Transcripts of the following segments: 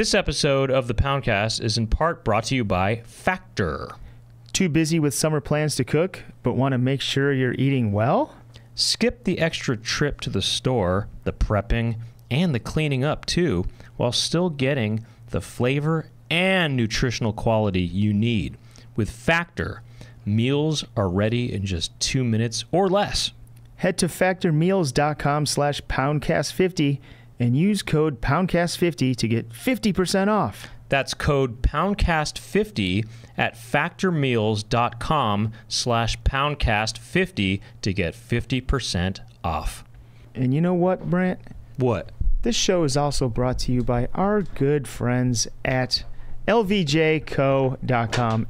This episode of the Poundcast is in part brought to you by Factor. Too busy with summer plans to cook, but want to make sure you're eating well? Skip the extra trip to the store, the prepping, and the cleaning up too, while still getting the flavor and nutritional quality you need. With Factor, meals are ready in just 2 minutes or less. Head to factormeals.com/poundcast50 and use code poundcast50 to get 50% off. That's code poundcast50 at factormeals.com/poundcast50 to get 50% off. And you know what, Brent? What? This show is also brought to you by our good friends at lvjco.com.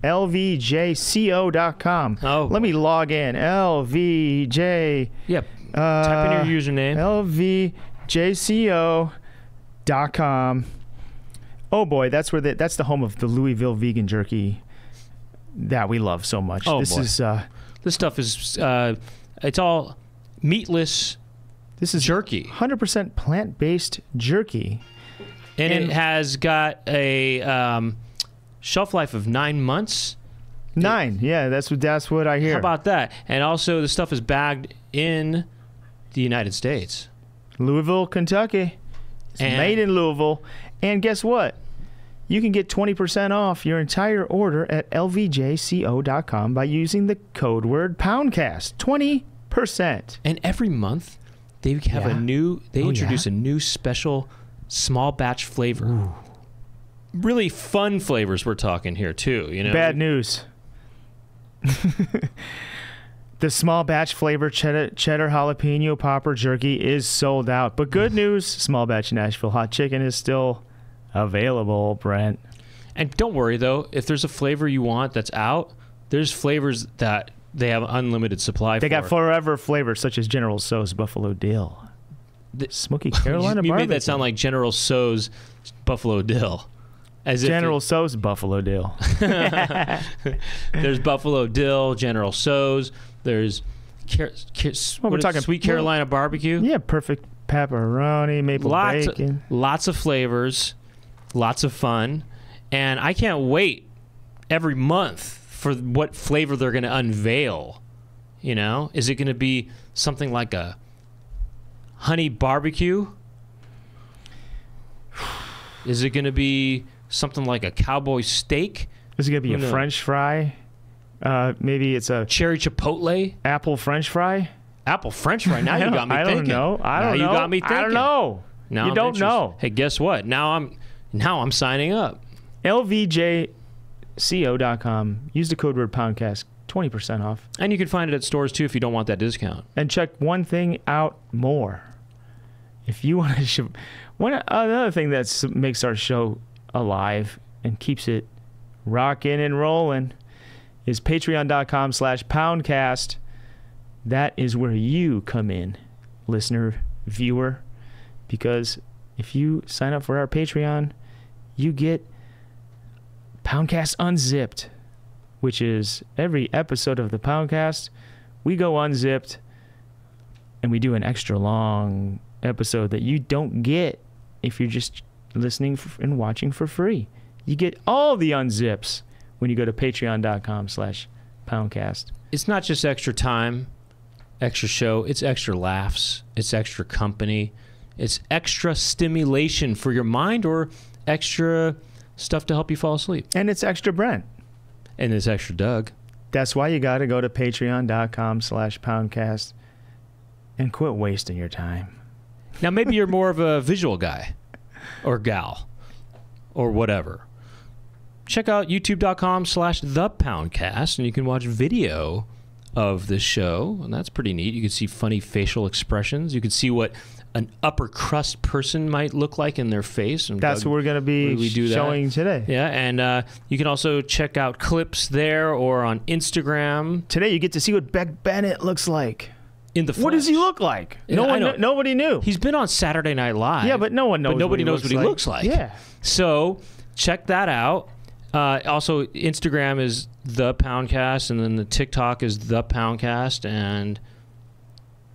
lvjco.com. Oh. Let me log in. lvj. Yep. Type in your username. lvjco.com. Oh boy, that's the home of the Louisville vegan jerky that we love so much. Oh, this boy. is This stuff is it's all meatless. This is jerky. 100% plant-based jerky. And it has got a shelf life of 9 months. 9, yeah, that's what I hear. How about that? And also, the stuff is bagged in the United States. Louisville, Kentucky. It's made in Louisville. And guess what? You can get 20% off your entire order at lvjco.com by using the code word Poundcast. 20%. And every month, they have introduce a new special small batch flavor. Ooh. Really fun flavors we're talking here too, you know. Bad news. The small batch flavor cheddar jalapeno popper jerky is sold out. But good news, small batch Nashville hot chicken is still available, Brent. And don't worry though, if there's a flavor you want that's out, there's flavors that they have unlimited supply for. They got forever flavors such as General Tso's Buffalo Dill. Smoky Carolina you barbecue. made that sound like General Tso's Buffalo Dill. As General Tso's Buffalo Dill. There's Buffalo Dill, General Tso's. There's Sweet Carolina barbecue. Yeah, perfect pepperoni, maple bacon. Lots of flavors, lots of fun. And I can't wait every month for what flavor they're going to unveil. You know, is it going to be something like a honey barbecue? Is it going to be something like a cowboy steak? Is it going to be a French fry? Maybe it's a cherry chipotle? Apple French fry? Apple French fry? Now you got me thinking. I don't know. You got me thinking. I don't know. Now you don't know. Hey, guess what? Now I'm signing up. lvjco.com. Use the code word Poundcast. 20% off. And you can find it at stores too if you don't want that discount. And check one thing out more. If you want to another thing that makes our show alive and keeps it rocking and rolling is patreon.com/poundcast. That is where you come in, listener, viewer, because if you sign up for our Patreon, you get Poundcast Unzipped, which is every episode of the Poundcast, we go unzipped and we do an extra long episode that you don't get if you're just listening and watching for free. You get all the unzips when you go to patreon.com/poundcast. It's not just extra time, extra show. It's extra laughs. It's extra company. It's extra stimulation for your mind or extra stuff to help you fall asleep. And it's extra Brent. And it's extra Doug. That's why you got to go to patreon.com/poundcast and quit wasting your time. Now, maybe you're more of a visual guy or gal or whatever. Check out youtube.com/thepoundcast and you can watch video of this show, and that's pretty neat. You can see funny facial expressions. You can see what an upper crust person might look like in their face. And that's what we're going to be showing today. Yeah, and you can also check out clips there or on Instagram. Today you get to see what Beck Bennett looks like. In the flesh. What does he look like? Nobody knew. He's been on Saturday Night Live. Yeah, but no one knows. But nobody knows what he looks like. Yeah. So check that out. Also, Instagram is The Poundcast, and then the TikTok is The Poundcast, and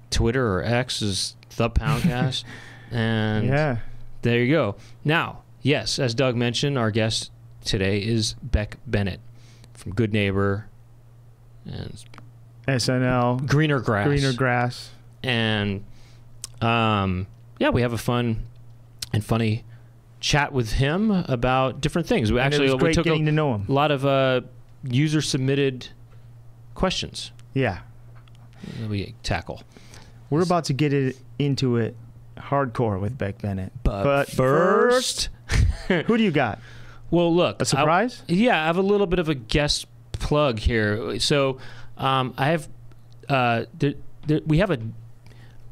Twitter or X is The Poundcast. And yeah, there you go. Now, yes, as Doug mentioned, our guest today is Beck Bennett from Good Neighbor and SNL. Greener Grass. Greener Grass. And yeah, we have a fun and funny chat with him about different things. We It was great we took getting to know him. a lot of user submitted questions Yeah. that we tackle. We're about to get into it hardcore with Beck Bennett. But first, who do you got? well, look, A surprise? I have a little bit of a guest plug here. So I have we have a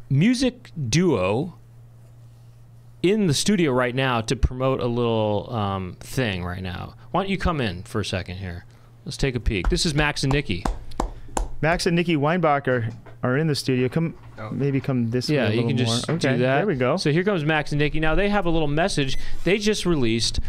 music duo in the studio right now to promote a little thing right now. Why don't you come in for a second here? Let's take a peek. This is Max and Nikki. Max and Nikki Weinbacher are in the studio. Maybe come this way a Yeah, little you can just more. do Okay, that. there we go. So here comes Max and Nikki. Now they have a little message. They just released,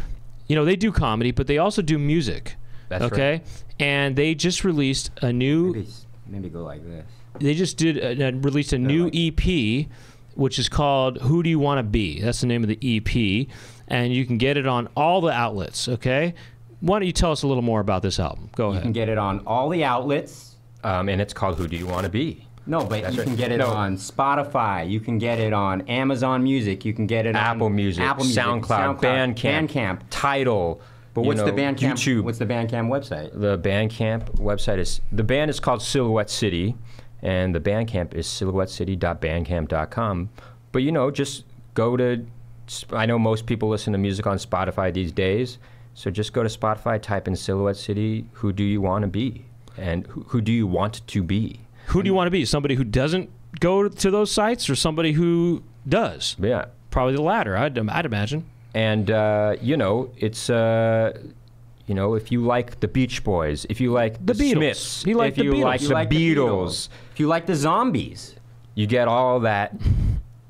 they do comedy, but they also do music. That's okay? right. And they just released a new... Maybe go like this. They just released a new EP, which is called Who Do You Want to Be? That's the name of the EP. And you can get it on all the outlets, okay? Why don't you tell us a little more about this album? Go ahead. You can get it on all the outlets. And it's called Who Do You Want to Be? No, but you can get it on Spotify. You can get it on Amazon Music. You can get it Apple on Music, Apple Music, SoundCloud, Bandcamp, Tidal. But what's the Bandcamp? YouTube. What's the Bandcamp website? The Bandcamp website is, the band is called Silhouette City, and the Bandcamp is silhouettecity.bandcamp.com. But just go to, I know most people listen to music on Spotify these days, so just go to Spotify, type in Silhouette City, Who Do You Want to Be? And who do you want to be? Who do you want to be? Somebody who doesn't go to those sites or somebody who does? Yeah. Probably the latter, I'd imagine. And, it's, if you like the Beach Boys, if you like the Beatles. Smiths, You like if the you Beatles. like You the like Beatles, If you like the Zombies. you get all that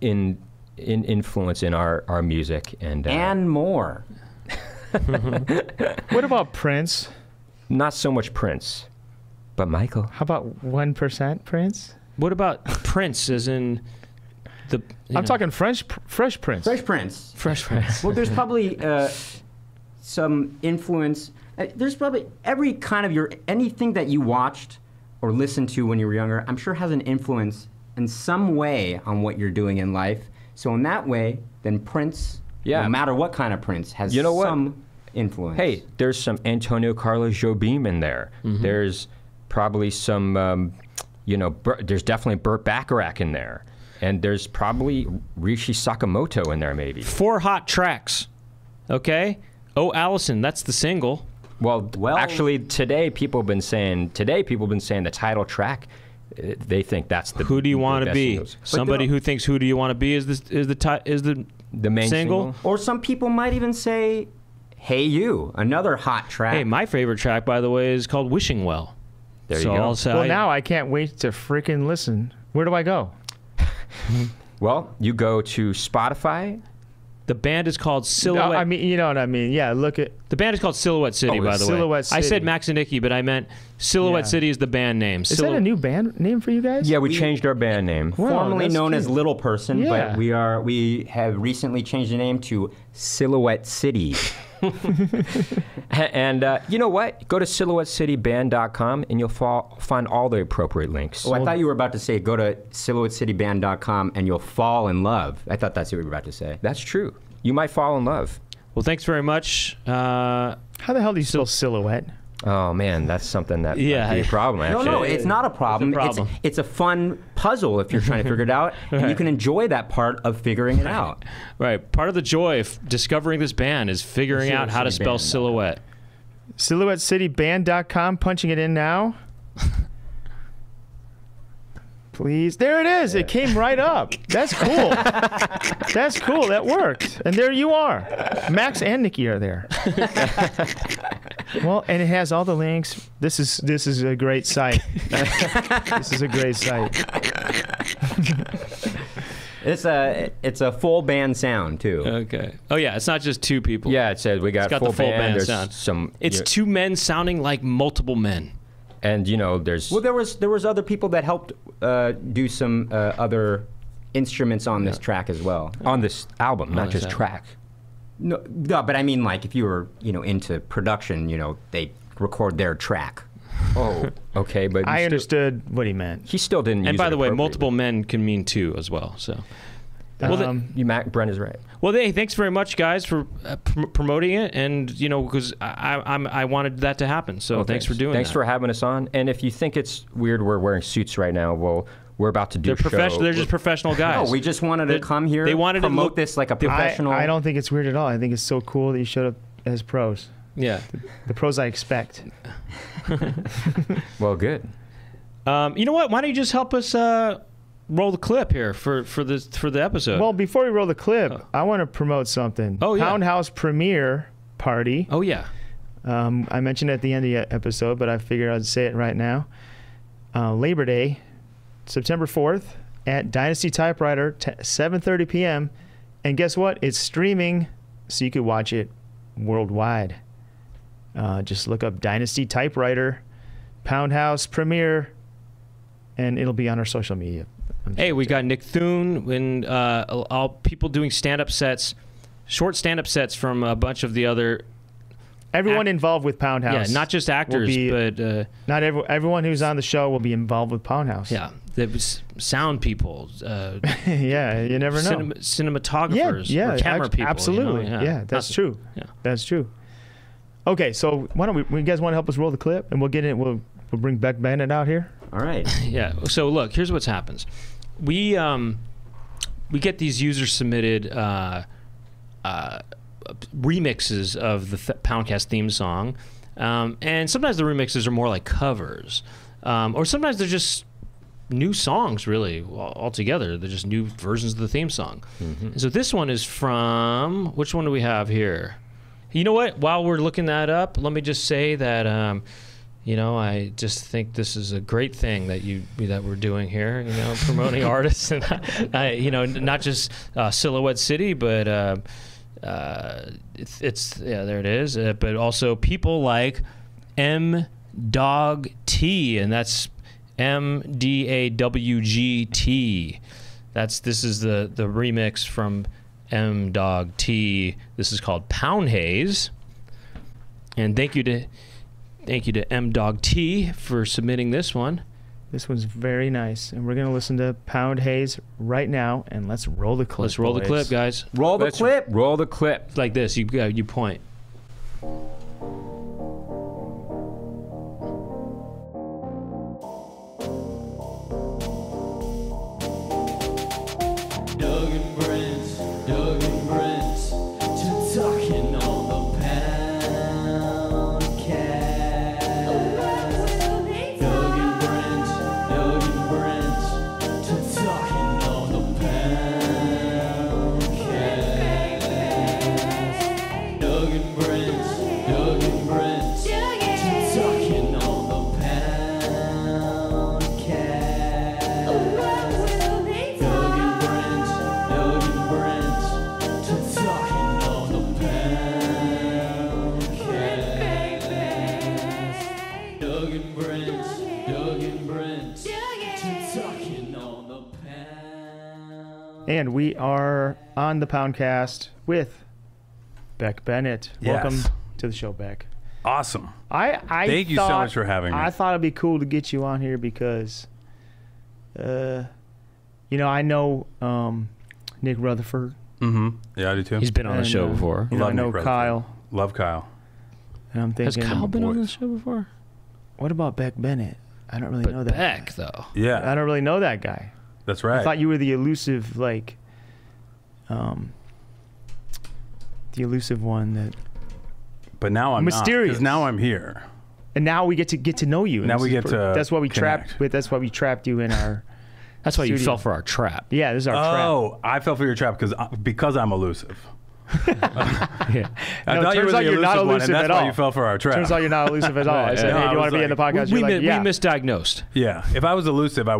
in influence in our music. And more. What about Prince? Not so much Prince, but Michael. How about 1% Prince? What about Prince as in the... I'm talking Fresh Prince. Fresh Prince. Fresh Prince. Well, there's probably some influence. There's probably every kind of anything that you watched or listened to when you were younger, I'm sure has an influence in some way on what you're doing in life. So in that way, then Prince, no matter what kind of Prince, has some influence. Hey, there's some Antonio Carlos Jobim in there. Mm-hmm. There's probably some, there's definitely Burt Bacharach in there. And there's probably Rishi Sakamoto in there, maybe. 4 hot tracks, okay? Oh, Allison, that's the single. Well, actually, today people have been saying the title track. They think that's the. Who do you want to be? Somebody who thinks "Who do you want to be" is the main single. Or some people might even say, "Hey You," another hot track. Hey, my favorite track, by the way, is called "Wishing Well." There you go. Well, now I can't wait to freaking listen. Where do I go? Well, you go to Spotify. The band is called Silhouette. No, I mean, you know what I mean. Yeah, look at... The band is called Silhouette City, by the way. Silhouette City. I said Max and Nikki, but I meant Silhouette City is the band name. Is that a new band name for you guys? Yeah, we changed our band name. Formerly known as Little Person, Yeah. but we have recently changed the name to Silhouette City. And you know what? Go to silhouettecityband.com and you'll find all the appropriate links. Oh, I thought you were about to say go to silhouettecityband.com and you'll fall in love. I thought that's what you were about to say. That's true. You might fall in love. Well, thanks very much. How the hell do you spell silhouette? Oh, man, that's something that might be a problem, actually. No, it's not a problem. It's a fun puzzle if you're trying to figure it out, and you can enjoy that part of figuring it out. Right. Part of the joy of discovering this band is figuring out how to spell silhouette. SilhouetteCityBand.com, punching it in now. Please. There it is. It came right up. That's cool. That's cool. That worked. And there you are. Max and Nikki are there. Well, and it has all the links. This is a great site. This is a great site. It's a full band sound too. Okay. Oh yeah, it's not just two people. Yeah, it says we got the full band There's sound. It's two men sounding like multiple men. And there's there was other people that helped do some other instruments on this track as well. On this album, not just track. No, but I mean, like, if you were, into production, they record their track. Oh, okay, but I understood what he meant. he still didn't. And use by it the way, appropriately. multiple men can mean two as well. So, Brent is right. well, hey, thanks very much, guys, for promoting it, and because I wanted that to happen. So thanks for doing Thanks that. for having us on. And if you think it's weird we're wearing suits right now, well, we're about to do They're a show. professional. They're just professional guys. No, we just wanted to come here. They wanted to promote look- this like a professional. I don't think it's weird at all. I think it's so cool that you showed up as pros. Yeah. The pros I expect. Well, good. You know what? Why don't you just help us roll the clip here for the episode? Well, before we roll the clip, I want to promote something. Oh, yeah. Poundhouse premiere party. oh yeah. I mentioned it at the end of the episode, but I figured I'd say it right now. Labor Day, September 4th at Dynasty Typewriter, 7:30 p.m. And guess what? It's streaming, so you could watch it worldwide. Just look up Dynasty Typewriter, Poundhouse premiere, and it'll be on our social media. Hey, we got Nick Thune and all people doing stand-up sets, short stand-up sets from a bunch of the other. Everyone involved with Poundhouse. Yeah, not just actors, but not everyone who's on the show will be involved with Poundhouse. yeah, there was sound people, Yeah, you never know. cinematographers, or camera people. Absolutely. Yeah, that's true. Yeah. That's true. Okay, so why don't you guys want to help us roll the clip, and we'll get it. We'll bring Beck Bennett out here. All right. Yeah. So look, here's what happens. We get these user submitted remixes of the Poundcast theme song, and sometimes the remixes are more like covers, or sometimes they're just new songs. Really, altogether, they're just new versions of the theme song. And so this one is from, which one do we have here? You know what? While we're looking that up, let me just say that I just think this is a great thing that we're doing here. Promoting artists and not just Silhouette City, but it's there it is. But also people like M Dog T, and that's MDAWGT. This is the remix from M Dog T. This is called Pound Haze, and thank you to M Dog T for submitting this one. This one's very nice, and we're gonna listen to Pound Haze right now, and let's roll the clip. Let's roll the clip, guys. Roll the clip. Roll the clip. Like this. You point. Doug and Brent, to talking on the Poundcast. Doug and Brent, to talking on the Poundcast. Doug and Brent, to talking on the Poundcast. Doug and Brent, to talking on the Poundcast. Doug and Brent, to talking on the Pound. And we are on the Poundcast with Beck Bennett. Yes. Welcome to the show, Beck. Awesome. I Thank you so thought- much for having me. I thought it'd be cool to get you on here because, I know Nick Rutherford. Mm-hmm. Yeah, I do too. He's been on the And, show before. I Love know Nick Rutherford. Kyle. Love Kyle. And I'm Has thinking, Kyle been on the boys. show before? what about Beck Bennett? I don't really But know that. Beck, guy. though. Yeah, I don't really know that guy. that's right. I thought you were the elusive, the elusive one that. but now I'm Mysterious. Because now I'm here. And now we get to know you. Now we get to That's why we connect. trapped. That's why we trapped you in our. That's why you Studio. fell for our trap. Yeah, this is our trap. Oh, I fell for your trap because I'm elusive. Yeah. I No, thought you turns were out the you're not elusive one, elusive and that's at why all. you fell for our trap. Turns out you're not elusive at all. I said, No, hey, I do you want was to be in the podcast? We You're like, yeah. misdiagnosed. Yeah, if I was elusive, I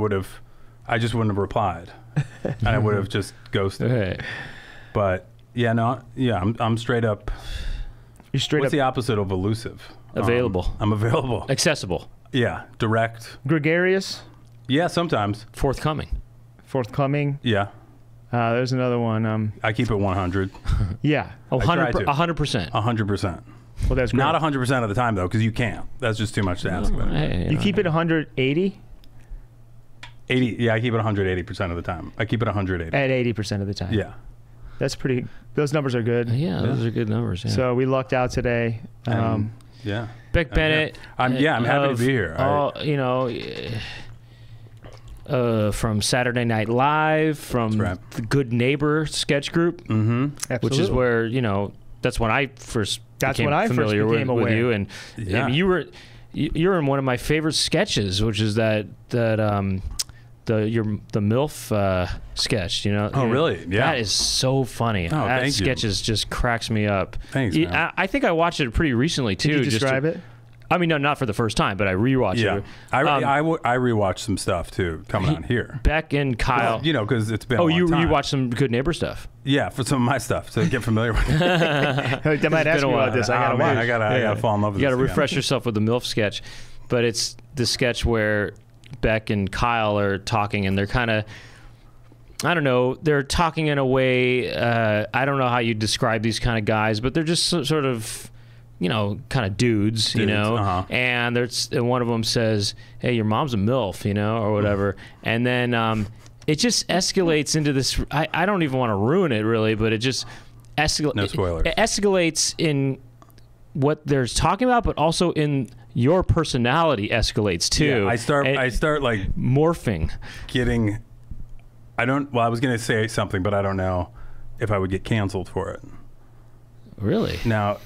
just wouldn't have replied, and I would have just ghosted. Okay. But I'm straight up. You're straight What's up the opposite of elusive? Available. I'm available. Accessible. Yeah, direct. gregarious, Yeah, sometimes. Forthcoming. forthcoming. Yeah. There's another one. I keep it 100. Yeah. Oh, I try 100%. to. 100%. 100%. Well, that's great. Not 100% of the time though, because you can't. That's just too much to ask about. Hey, You keep it 180 80. Yeah, I keep it 180% of the time. I keep it 180. at 80% of the time. Yeah. That's pretty. Those numbers are good. Yeah, those are good numbers. Yeah. So we lucked out today. Yeah. Beck Bennett. I'm happy to be here. You know, from Saturday Night Live, from the Good Neighbor sketch group, which is where that's when I first became familiar with you, and you're in one of my favorite sketches, which is the MILF sketch. Oh, really? Yeah. That is so funny. Oh, that thank sketch just cracks me up. Thanks, man. I think I watched it pretty recently too. Did you describe it? I mean, no, not for the first time, but I rewatched it. I rewatched some stuff too coming on here. Beck and Kyle. Well, because it's been. You time. watched some Good Neighbor stuff. Yeah, for some of my stuff to get familiar with. They might ask me about this. I gotta watch. I gotta fall in love with You this. gotta refresh yourself with the MILF sketch, but it's the sketch where Beck and Kyle are talking, and they're kind of, I don't know, they're talking in a way, I don't know how you describe these kind of guys, but they're just sort of, kind of dudes, and and one of them says, hey, your mom's a MILF, or whatever. And then it just escalates into this, I don't even want to ruin it really, but it just escalates. No spoilers. It escalates in what they're talking about, but also in your personality escalates too. Yeah, I start like morphing. Getting, I was going to say something, but I don't know if I would get canceled for it. Really? Now,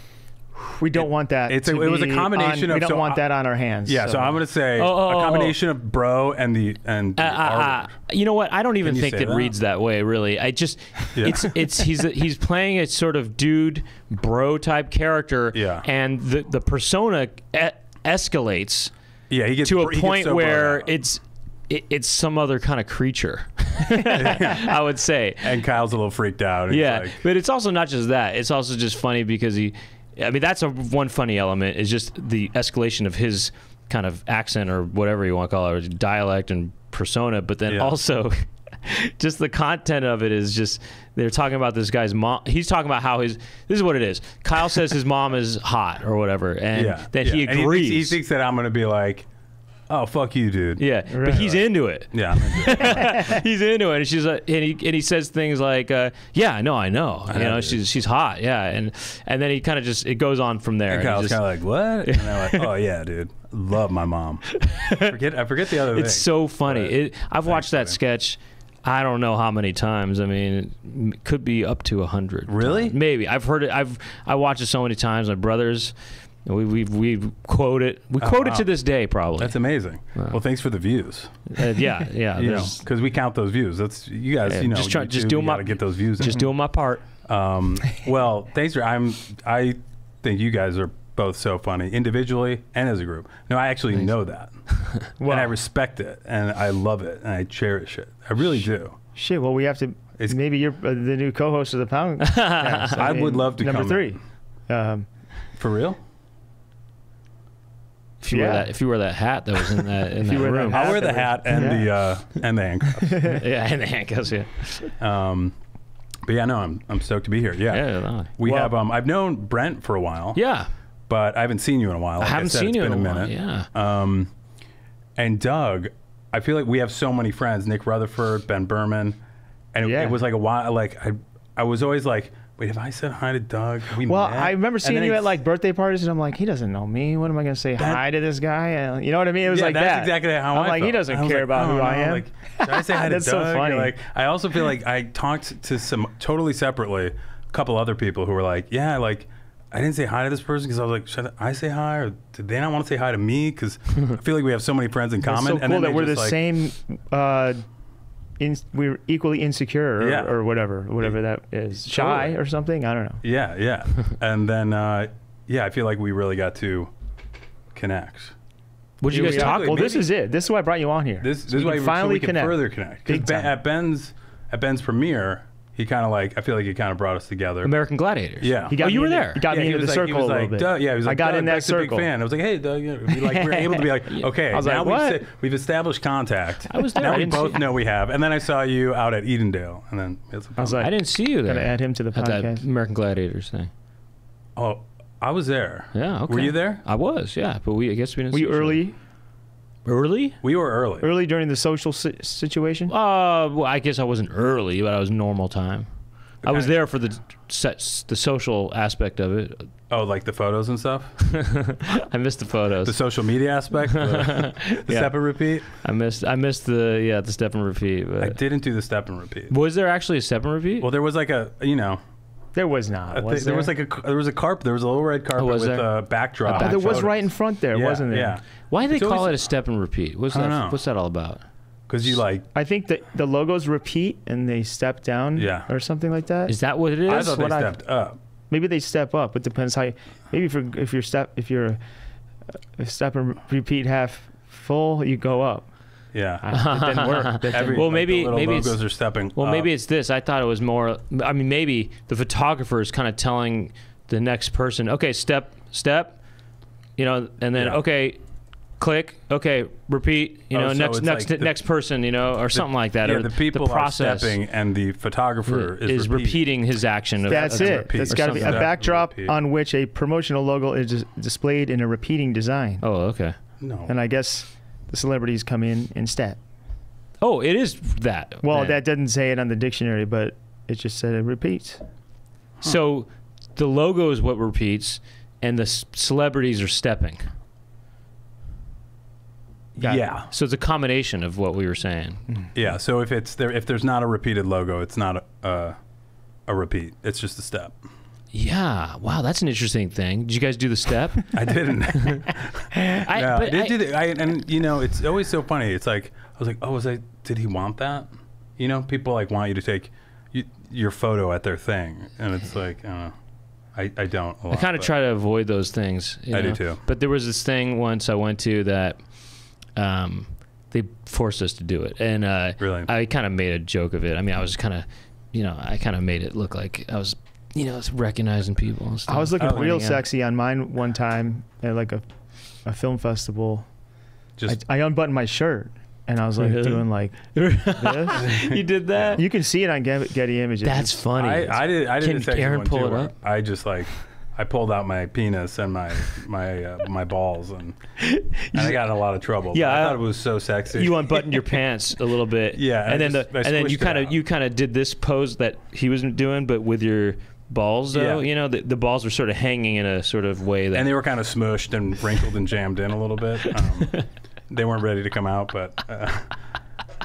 we don't want that. It was a combination of. We don't want that on our hands. Yeah, so I'm going to say a combination of bro and the R word. You know what? I don't even Can you think say it that? reads that way. Really, I just he's playing a sort of dude bro type character. Yeah. And the persona escalates. Yeah, he gets to a he point gets so where brought out. it's some other kind of creature. I would say. And Kyle's a little freaked out. Yeah, like, but it's also not just that. It's also just funny because that's one funny element is just the escalation of his kind of accent or whatever you want to call it, or dialect and persona. But then also, just the content of it is just they're talking about this guy's mom. He's talking about how this is what it is. Kyle says his mom is hot or whatever, and then he agrees. And he thinks that I'm going to be like, oh, fuck you, dude. Yeah, right. But he's into it. Yeah, I'm into it. He's into it, and she's and he says things like, "Yeah, no, I know. She's hot. Yeah," and then he kind of just it goes on from there. And Kyle's kind of like, what? And I'm like, oh yeah, dude, love my mom. I forget the other thing. It's so funny. I've watched that sketch. I don't know how many times. I mean, it could be up to 100. Really? Times. Maybe. I've heard it. I watched it so many times. My brothers. We quote it. We quote it to this day, probably. That's amazing. Wow. Well, thanks for the views. Yeah. Because we count those views. That's you guys. Just doing to get those views. Just doing my part. Well, thanks for. I think you guys are both so funny individually and as a group. No, I actually know that, and I respect it, and I love it, and I cherish it. I really do. Shit. Well, we have to. Maybe you're the new co-host of the Poundcast. I would love to number come 3. For real? If you wear that hat that was in that room, I'll wear the hat and the handcuffs. Yeah, and the handcuffs. Yeah. But yeah, no, I'm stoked to be here. Yeah. We have. I've known Brent for a while. Yeah. But I haven't seen you in a while. I haven't seen you in a minute. Yeah. And Doug, I feel like we have so many friends. Nick Rutherford, Ben Berman, and it was like a while. Like I was always like, wait, have I said hi to Doug? I remember seeing you at like birthday parties, and I'm like, he doesn't know me. What am I going to say hi to this guy? You know what I mean? It was like that's that. exactly how I'm like, he doesn't care about who I am. Like, should I say hi to That's Doug? so funny. Like, I also feel like I talked to some totally separately, a couple other people who were like, yeah, like, I didn't say hi to this person because I was like, should I say hi? Or did they not want to say hi to me? Because I feel like we have so many friends in common. It's so cool that we're the same... we're equally insecure or whatever that is. Shy or something? I don't know. Yeah. And then, I feel like we really got to connect. What did you guys talk? Well, this is it. This is why I brought you on here. This is why we can further connect. Because at Ben's premiere, He kind of like, I feel like he kind of brought us together. American Gladiators. Yeah. He got you me were in- there. He got me into the circle a little bit. Yeah, he was like, I got in that Beck's a big circle. fan. I was like, hey, Doug, we were able to be like, okay, I was now like, what? we've established contact. I was there. Now I we didn't both see- know we have. And then I saw you out at Edendale, and then I was like, I didn't see you there. gotta add him to the at that podcast. American Gladiators thing. oh, I was there. Yeah. Okay. Were you there? I was. Yeah, but I guess we didn't. Were see you each other. early? Early? We were early. Early during the social situation? Well, I guess I wasn't early, but I was normal time. I was there for the social aspect of it. Oh, like the photos and stuff? I missed the photos. The social media aspect? The Yeah. step and repeat? I missed the step and repeat. But I didn't do the step and repeat. was there actually a step and repeat? Well, there was like a, There was not. there was like there was a carpet. There was a little red carpet was with there? a backdrop. A But there was photos. right in front there, Yeah, wasn't there? Yeah. Why do they It's call always- it a step and repeat? What's I don't that? know. What's that all about? Because you like, I think that the logos repeat and they step down Yeah. or something like that. Is that what it is? I thought they what I- stepped up. Maybe they step up. It depends how. Maybe if you're step and repeat half full, you go up. Yeah. It didn't work. That didn't- Well, like, maybe- the little maybe it's- logos are stepping Well, up. maybe it's this. I thought it was more. I mean, maybe the photographer is kind of telling the next person, okay, step, and then Yeah. okay, click, okay, repeat, Oh, so next it's like the- next person, or something like that. Yeah, or the people process are stepping and the photographer is repeating his action. That's That's it. repeat. That's Or got to be a something. backdrop Repeat. on which a promotional logo is displayed in a repeating design. Oh, okay. No. And I guess the celebrities come in and step. Oh, it is that. Well, then. that doesn't say it on the dictionary, but it just said it repeats. So the logo is what repeats, and the celebrities are stepping. Got it. Yeah. So it's a combination of what we were saying. Yeah. So if there's not a repeated logo, it's not a repeat. It's just a step. Yeah. Wow, that's an interesting thing. Did you guys do the step? I didn't. No, I did do I- and it's always so funny. It's like I was like, did he want that? People like want you to take your photo at their thing, and it's like, I don't know. I don't. A I lot, kind of but- try to avoid those things. I do too. But there was this thing once I went to that they forced us to do it, and Really? I kind of made a joke of it. I mean, I was kind of, I kind of made it look like I was, recognizing people and stuff. I was looking real Pointing out. sexy on mine one time at like a film festival. Just I unbuttoned my shirt and I was like Really? doing like this. You did that? You can see it on Getty Images. That's funny. I did Can a sexy Aaron one pull too, it where up? I just like I pulled out my penis and my balls and I got in a lot of trouble. Yeah, But I I- thought it was so sexy. You unbuttoned your pants a little bit. Yeah, and I then just- I and then squished you it kind out. of did this pose that he wasn't doing, but with your balls though. Yeah. The balls were sort of hanging in a sort of way that. and they were kind of smushed and wrinkled and jammed in a little bit. They weren't ready to come out, but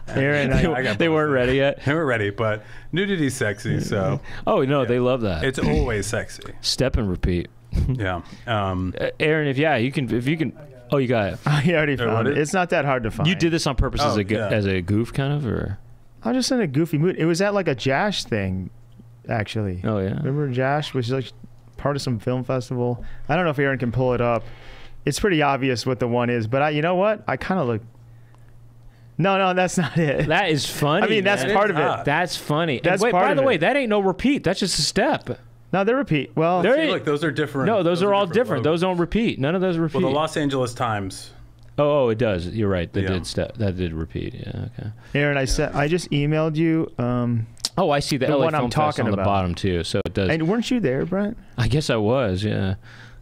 Aaron, I got they both weren't of them. ready yet. They were ready, but nudity's sexy, so Oh no, they love that. it's always sexy. Step and repeat. Yeah. Aaron, if you can. Oh, you got it. I already what found it. is- It's not that hard to find. You did this on purpose Oh, yeah. as a goof, kind of, or? I was just in a goofy mood. It was at like a Jash thing, actually. Oh yeah. Remember Jash was like part of some film festival. I don't know if Aaron can pull it up. It's pretty obvious what the one is, but you know what? I kind of look. No, that's not it. That is funny. I mean, that's man. part of hot. it. That's funny. And That's wait, part by of the way, it. that ain't no repeat. That's just a step. No, they repeat. Well, There See, ain't- look, those are different. No, those are all different. logos. Those don't repeat. None of those repeat. Well, the Los Angeles Times. Oh, it does. You're right. That Yeah. did step. That did repeat. Yeah. Okay. Aaron, I just emailed you. Oh, I see the, The LA one I'm Film Fest talking on the about. bottom too. So it does. And weren't you there, Brent? I guess I was. Yeah.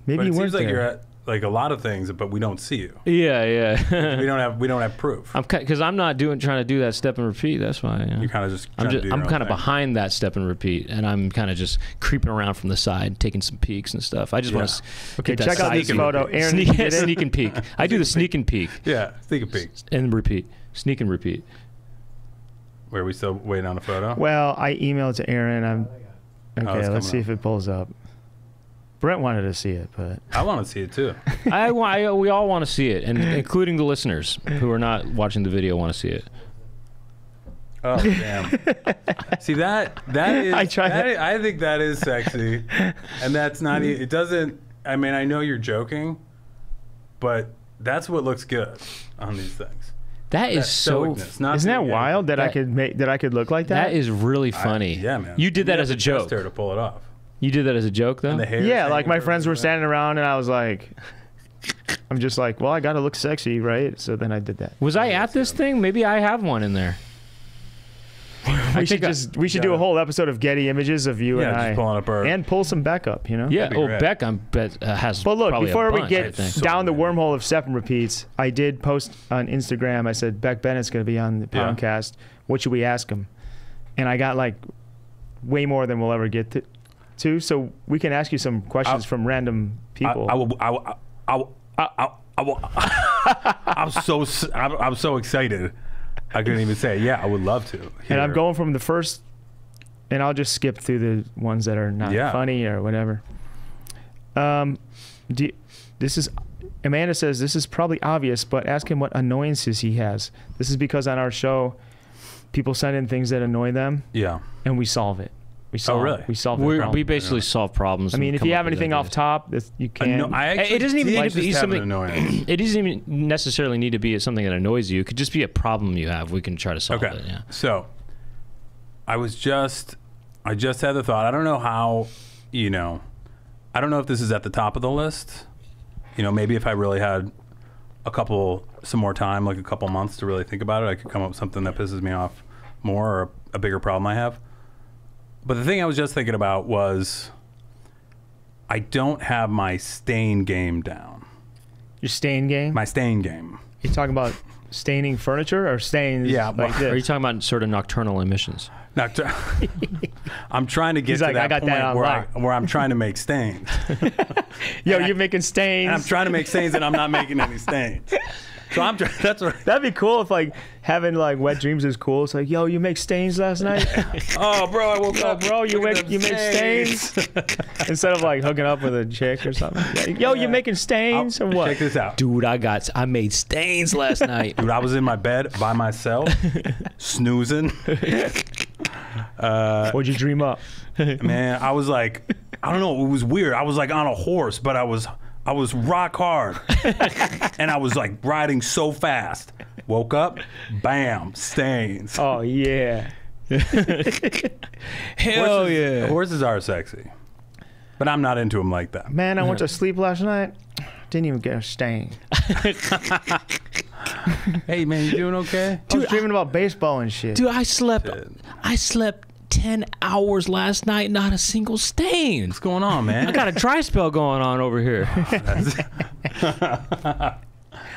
Maybe But you it weren't seems like there. you're at like a lot of things, but we don't see you. Yeah. Yeah. We don't have proof. Because I'm not trying to do that step and repeat. That's why. Yeah. You're kind of just. I'm trying to do your own kind of thing. behind that step and repeat, and I'm kind of just creeping around from the side, taking some peeks and stuff. I just want to Okay, get that check out side this view. photo. Aaron, Sneak, you get it? sneak and peek. I do the sneak and peek Yeah, sneak a peek. and repeat. Sneak and repeat. Where we still waiting on a photo? Well, I emailed to Aaron. it's Okay, let's coming see up. if it pulls up. Brent wanted to see it, but I want to see it too. We all want to see it, and including the listeners who are not watching the video want to see it. Oh damn! See that is I tried that that. is- I think that is sexy, and that's not. It doesn't. I mean, I know you're joking, but that's what looks good on these things. That is so. stoicness, not Isn't that doing wild that I That- could make that I could look like that? That is really funny. Yeah, man. You did that have as a the chest joke. hair to pull it off. You did that as a joke, though. And the hair. Yeah, like my friends were standing around and I was like, I'm just like, well, I got to look sexy, right? So then I did that. Was I at this thing? Maybe I have one in there. We should do a whole episode of Getty images of you and Yeah, I, just pulling up our. and pull some back up, you know? Yeah. be Oh, great. Beck, has. But look, probably a before we bunch, I get think. down the wormhole of step and repeats, I did post on Instagram. I said Beck Bennett's going to be on the Yeah. Poundcast. What should we ask him? And I got like way more than we'll ever get to. So we can ask you some questions from random people. I'm so excited. I couldn't even say. Yeah, I would love to. And I'm going from the first, and I'll just skip through the ones that are not Yeah. funny or whatever. This is Amanda says this is probably obvious, but ask him what annoyances he has. This is because on our show, people send in things that annoy them, Yeah. and we solve it. We solve. really? We solve the We problem. basically solve problems. I and mean, if come you up have with anything off ideas. top, you can. No, I actually It doesn't even did need to be just have an something. annoyance. It doesn't even necessarily need to be something that annoys you. It could just be a problem you have. We can try to solve Okay. it. Yeah. So, I just had the thought. I don't know how, I don't know if this is at the top of the list. Maybe if I really had some more time, like a couple months to really think about it, I could come up with something that pisses me off more or a bigger problem I have. But the thing I was just thinking about was I don't have my stain game down. Your stain game. My stain game. You talking about staining furniture or stains? Yeah, like Are you this? talking about sort of nocturnal emissions? I'm trying to get He's to like, I that got point that on lock. where I'm trying to make stains. Yo, you're making stains. And I'm trying to make stains and I'm not making any stains. So I'm trying. That's what. That'd be cool if like having like wet dreams is cool. It's like, yo, you make stains last night. Oh, bro, I woke Yo, up. bro, you look at make them stains instead of like hooking up with a chick or something. Like, yo, you making stains or what? Check this out. Dude, I made stains last night. Dude, I was in my bed by myself, snoozing. What'd you dream up? Man, I was like, I don't know. It was weird. I was like on a horse, but I was rock hard. And I was like riding so fast. Woke up, bam, stains. Oh yeah. Hell yeah. Horses are sexy. But I'm not into them like that. Man, I went to sleep last night. Didn't even get a stain. Hey, man, you doing okay? I was dreaming about baseball and shit. Dude, I slept 10 hours last night, not a single stain. What's going on, man? I got a dry spell going on over here.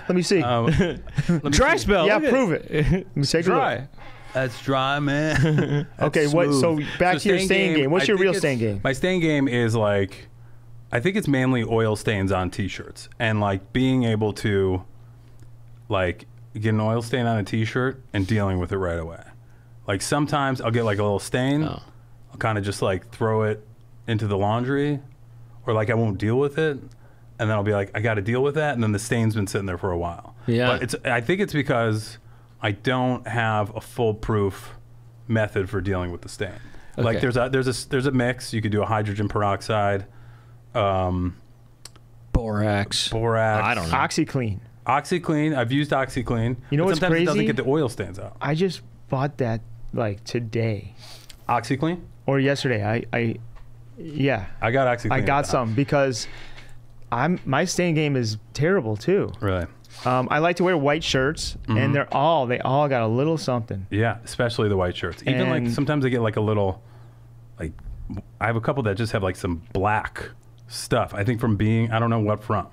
Let me see. Dry spell. yeah, look at prove it. Let me take a look. Dry. That's dry, man. Okay, what? So back to your stain game. What's your real stain game? My stain game is like, I think it's mainly oil stains on T-shirts and like being able to, like, get an oil stain on a T-shirt and dealing with it right away. Like sometimes I'll get like a little stain. Oh. I'll kind of just like throw it into the laundry, or like I won't deal with it, and then I'll be like, I got to deal with that, and then the stain's been sitting there for a while. Yeah. But I think it's because I don't have a foolproof method for dealing with the stain. Like Okay. there's a mix. You could do a hydrogen peroxide, Borax. borax. I don't know. OxyClean. OxyClean. I've used OxyClean. You know but what's sometimes it doesn't crazy? get the oil stains out. I just bought that like today OxyClean. or yesterday. Yeah, I got OxyClean. I at got the some because my stain game is terrible too. house. Really? I like to wear white shirts, and they all got a little something. Yeah, especially the white shirts. Even like And- sometimes I get like a little, like I have a couple that just have like some black stuff. I think from being, I don't know what from,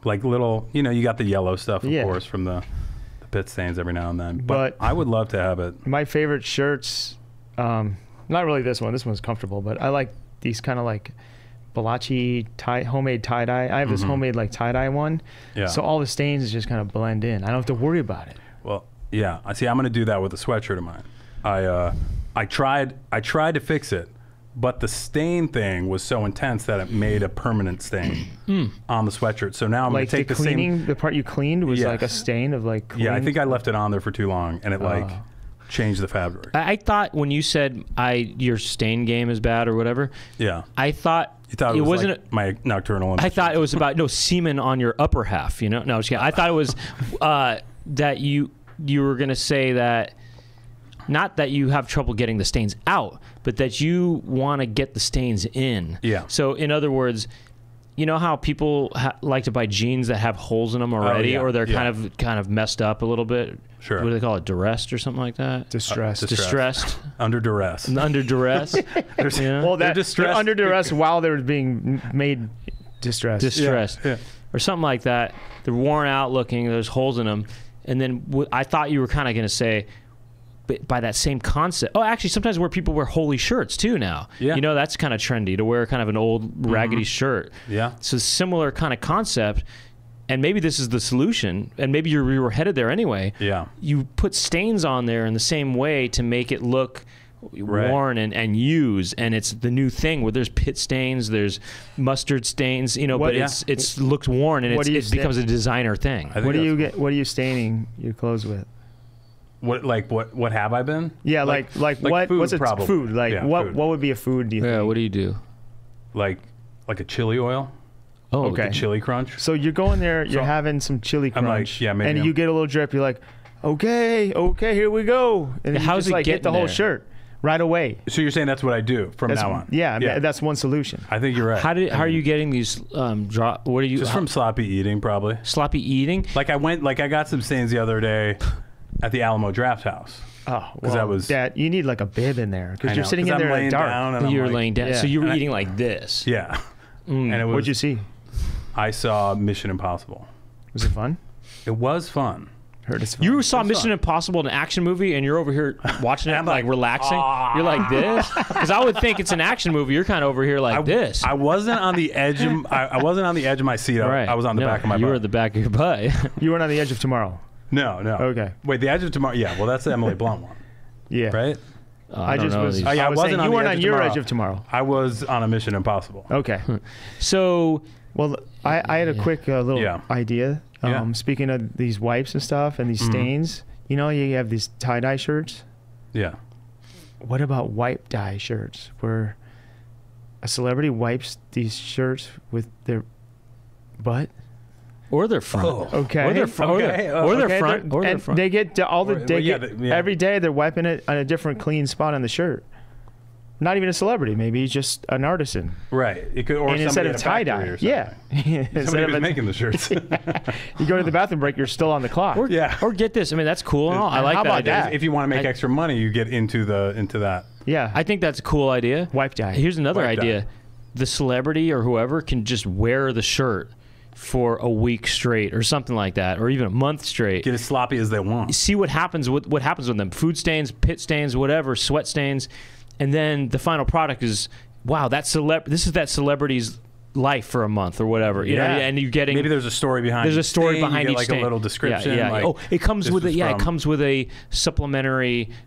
like little, you got the yellow stuff of Yeah. course from the pit stains every now and then. But- I would love to have it. My favorite shirts, not really this one. This one's comfortable, but I like these kind of like Balachi homemade tie dye. I have this homemade like tie dye one. Yeah. So all the stains just kind of blend in. I don't have to worry about it. Well, yeah. I see. I'm going to do that with a sweatshirt of mine. I tried to fix it, but the stain thing was so intense that it made a permanent stain on the sweatshirt. So now I'm going Like to take the the same. cleaning, the part you cleaned was Yes. like a stain of like. Yeah, I clean- think I left it on there for too long, and it like changed the fabric. I thought when you said your stain game is bad or whatever, Yeah. I thought You thought it was wasn't. like my nocturnal. I thought it was about semen on your upper half. No, just kidding. I thought it was that you you were going to say that, not that you have trouble getting the stains out, but that you want to get the stains in. Yeah. So in other words, you know how people like to buy jeans that have holes in them already, yeah, or they're yeah. kind of messed up a little bit? Sure. What do they call it? Duressed or something like that? Distressed. Distressed. Under duress. Under duress. Yeah. Well, They're they're distressed. under duress while they were being made distressed. Distressed. Yeah. Or something like that. They're worn out looking. There's holes in them. And then I thought you were kind of going to say, but by that same concept. Oh, actually, sometimes where people wear holey shirts too now. Yeah. You know, that's kind of trendy to wear kind of an old raggedy shirt. Yeah. So similar kind of concept. And maybe this is the solution. And maybe you were headed there anyway. Yeah. You put stains on there in the same way to make it look Right. worn and used, and it's the new thing where there's pit stains, there's mustard stains, you know, What- but it's looks worn, and What do you it becomes a designer thing. I think What do you that's- get? What are you staining your clothes with? What have I been? Yeah, like what? Food, What's it? probably. Food. Like Yeah, what? food. What would be a food? Do you Yeah, think? what do you do? Like a chili oil, Oh, Okay. the chili crunch. So you're going there. You're So, having some chili I'm like, crunch. yeah, maybe and I'm- you get a little drip. You're like, okay, here we go. And Yeah, you how's just it like get getting the whole there? shirt right away. So you're saying that's what I do from That's, now on? Yeah, that's one solution. I think you're right. How are you getting these drop? What are you Just from sloppy eating, probably. sloppy eating? Like I got some stains the other day at the Alamo Draft House. Oh, 'Cause that was- that you need like a bib in there I because you're know, sitting 'cause in I'm there in laying the dark. down and I'm You're like- laying down, yeah. so you were And I- eating like this. Yeah. And it was. What'd you see? I saw Mission Impossible. Was it fun? It was fun. Heard it's fun. You saw That's Mission fun. Impossible, an action movie, and you're over here watching it, I'm like like, relaxing. You're like this, because I would think it's an action movie. You're kind of over here like this. I wasn't on the edge. I wasn't on the edge of my seat. Right. I was on the No, back of my You butt. were at the back of your butt. You weren't on the edge of tomorrow. No. Okay. Wait, the edge of tomorrow. Yeah. Well, that's the Emily Blunt one, Yeah. right? I don't just know was. these. Oh, yeah, I I was wasn't saying on you the weren't edge on of your tomorrow. edge of tomorrow. I was on a Mission Impossible. Okay. So Well, I had a quick little Yeah. idea. Yeah. Speaking of these wipes and stuff and these stains, you know, you have these tie-dye shirts. Yeah. What about wipe dye shirts where a celebrity wipes these shirts with their butt? or their front. Okay. Or their front. Okay. Or their Okay, front. Or their and front. they get all the Or- they well, yeah, get, yeah. every day they're wiping it on a different clean spot on the shirt. Not even a celebrity, maybe he's just an artisan. Right. It could, or And instead somebody of at a tie factory dye, or something. yeah. Instead Somebody of was a- making the shirts. you go to the bathroom break, you're still on the clock. Or, Yeah. or get this. I mean, that's cool and all. I like How that about idea. that? If you want to make I- extra money, you get into that. Yeah, I think that's a cool idea. wipe dye. Here's another Wipe idea. dye. The celebrity or whoever can just wear the shirt for a week straight or something like that, or even a month straight. Get as sloppy as they want. See what happens with them. Food stains, pit stains, whatever, sweat stains. And then the final product is, wow, this is that celebrity's life for a month or whatever. You know, Yeah. and you're getting Maybe there's a story behind. there's a each story stain, behind you get each like stain. a little description. Yeah, yeah. Like, oh, it comes this with was it from- comes with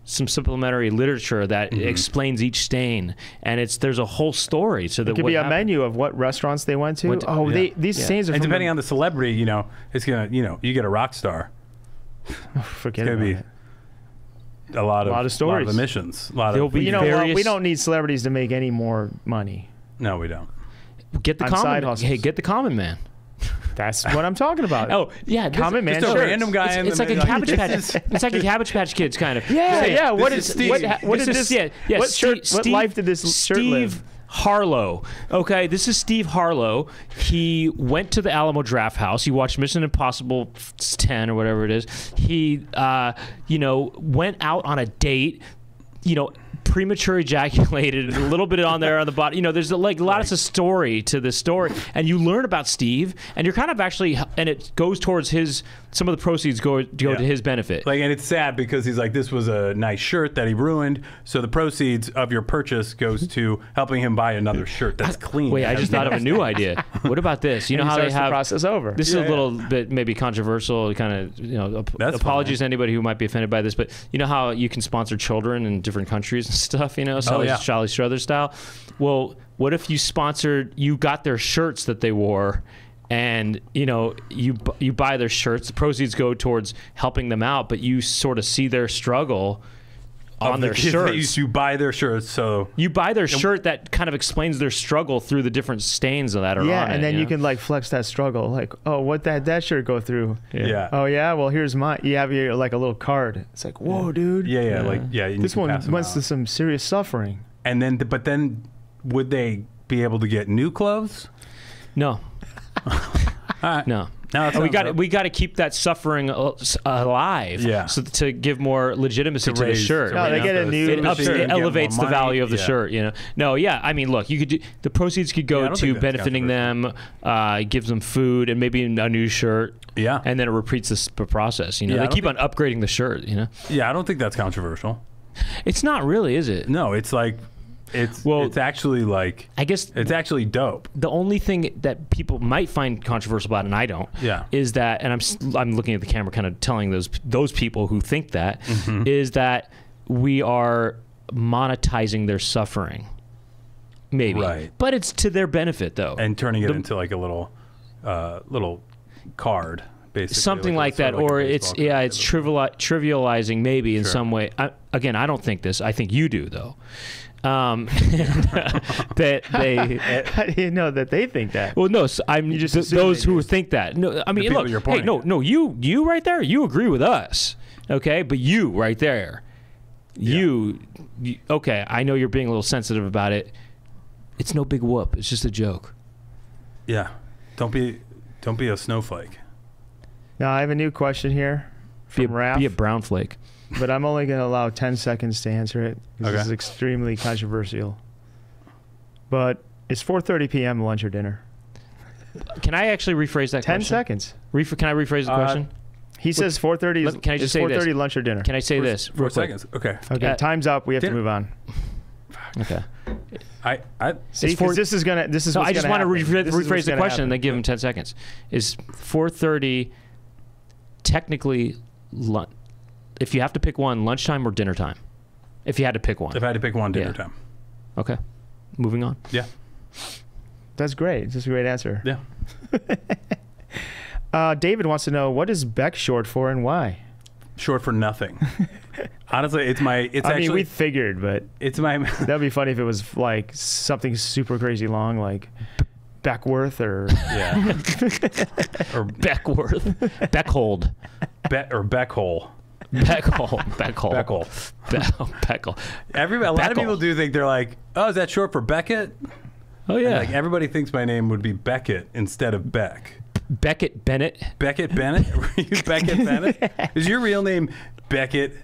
some supplementary literature that explains each stain, and there's a whole story. So that It could what be a happened- menu of what restaurants they went to. What- yeah. These Yeah. stains are And from depending on the celebrity, it's gonna, you get a rock star. forget It's about gonna it. be a lot of stories. emissions. A lot There'll of be You know what? various- We don't need celebrities to make any more money. No, we don't. get the on side common. hustles. Hey, get the common man. That's what I'm talking about. Oh yeah, this- Common man Just a shirts. random guy. in It's the like a middle. Cabbage This Patch. is- It's like a Cabbage Patch Kids kind of. Yeah, Say, yeah. What this is is Steve. what This did is- this? yeah, what Steve- shirt? What life did this shirt Steve live? Harlow. Okay, this is Steve Harlow. He went to the Alamo Draft House. He watched Mission Impossible 10 or whatever it is. He, went out on a date. Premature ejaculated, a little bit on there on the bottom. There's lots of story to this story, and you learn about Steve, and you're kind of actually, and it goes towards some of the proceeds go to his benefit. And it's sad because he's like, this was a nice shirt that he ruined, so the proceeds of your purchase goes to helping him buy another shirt that's clean. Wait, I just thought of a new idea. What about this? You know And he how they starts the have process over. This is a little bit maybe controversial, kind of, That's apologies fine. to anybody who might be offended by this, but you know how you can sponsor children in different countries and stuff, Sally Struthers style? Well, what if you got their shirts that they wore, and you buy their shirts, the proceeds go towards helping them out, but you sort of see their struggle on their shirts. You buy their shirts, so You buy their shirt that kind of explains their struggle through the different stains that are on it. Yeah, and then you know? can like flex that struggle. Like, oh, what that shirt go through? yeah. Oh yeah, well here's mine. You have your like a little card. It's like, whoa, dude. Yeah, like and you This can one pass them went out. to some serious suffering. And then, but then, would they be able to get new clothes? No. Alright. No. No, that And sounds we got to keep that suffering alive. Yeah. So to give more legitimacy to the raise- shirt. to No, they raise get a the new- It, shirt ups, and it get elevates more the money. value of the Yeah. shirt, you know. No, yeah, I mean, look, you could do, the proceeds could Yeah, I go don't to think that's benefiting them, gives them food and maybe a new shirt, Yeah. and then it repeats the process. You know, Yeah, I they don't keep on upgrading the shirt. You know, Yeah, I don't think that's controversial. it's not really, is it? No, it's like, it's actually like, I guess it's actually dope. the only thing that people might find controversial about, and I don't, Yeah. is that, and I'm looking at the camera, kind of telling those people who think that, Mm-hmm. is that we are monetizing their suffering, maybe, Right. but it's to their benefit though, And turning it into like a little card, basically. something like sort that, of like a or it's baseball card. it's trivializing maybe in Sure. some way. Again, I don't think this. I think you do though. That they. How do you know that they think that? Well, no, so I'm just just assume those they who do. think that. No, I mean, people look, you're hey, pointing no, at. no, you right there, you agree with us, okay? But you right there, you, okay? I know you're being a little sensitive about it. It's no big whoop. It's just a joke. Yeah. Don't be a snowflake. Now I have a new question here from Raph, Be a brown flake. but I'm only going to allow 10 seconds to answer it. 'Cause Okay. This is extremely controversial. But is 4:30 p.m. lunch or dinner? Can I actually rephrase that 10 question? seconds. Can I rephrase the question? He says 4:30 is, Can I just is say this? 4:30 lunch or dinner? Can I say this? 4 real quick? seconds. Okay. Okay, time's up. We have to Dinner. move on. Okay. I See, It's 'cause this is gonna. This is. So what's I just gonna want to happen. This is rephrase what's the gonna question and then happen. give him 10 seconds. Is 4:30 technically if you have to pick one, lunchtime or dinner time? If you had to pick one. if I had to pick one, dinner Yeah. time. Okay. Moving on. Yeah. That's great. That's a great answer. Yeah. David wants to know, what is Beck short for and why? Short for nothing. Honestly, it's I actually mean, we figured, but it's my that'd be funny if it was like something super crazy long, like Beckworth or yeah. or Beckworth. Beckhold. Beckhole. Beckhole. Beckhole. Beckhole. Beckhole. A lot Beckhole. of people do think they're like, oh, is that short for Beckett? Oh, And, yeah. like everybody thinks my name would be Beckett instead of Beck. Beckett Bennett. Beckett Bennett? Were you Beckett Bennett? Is your real name Beckett?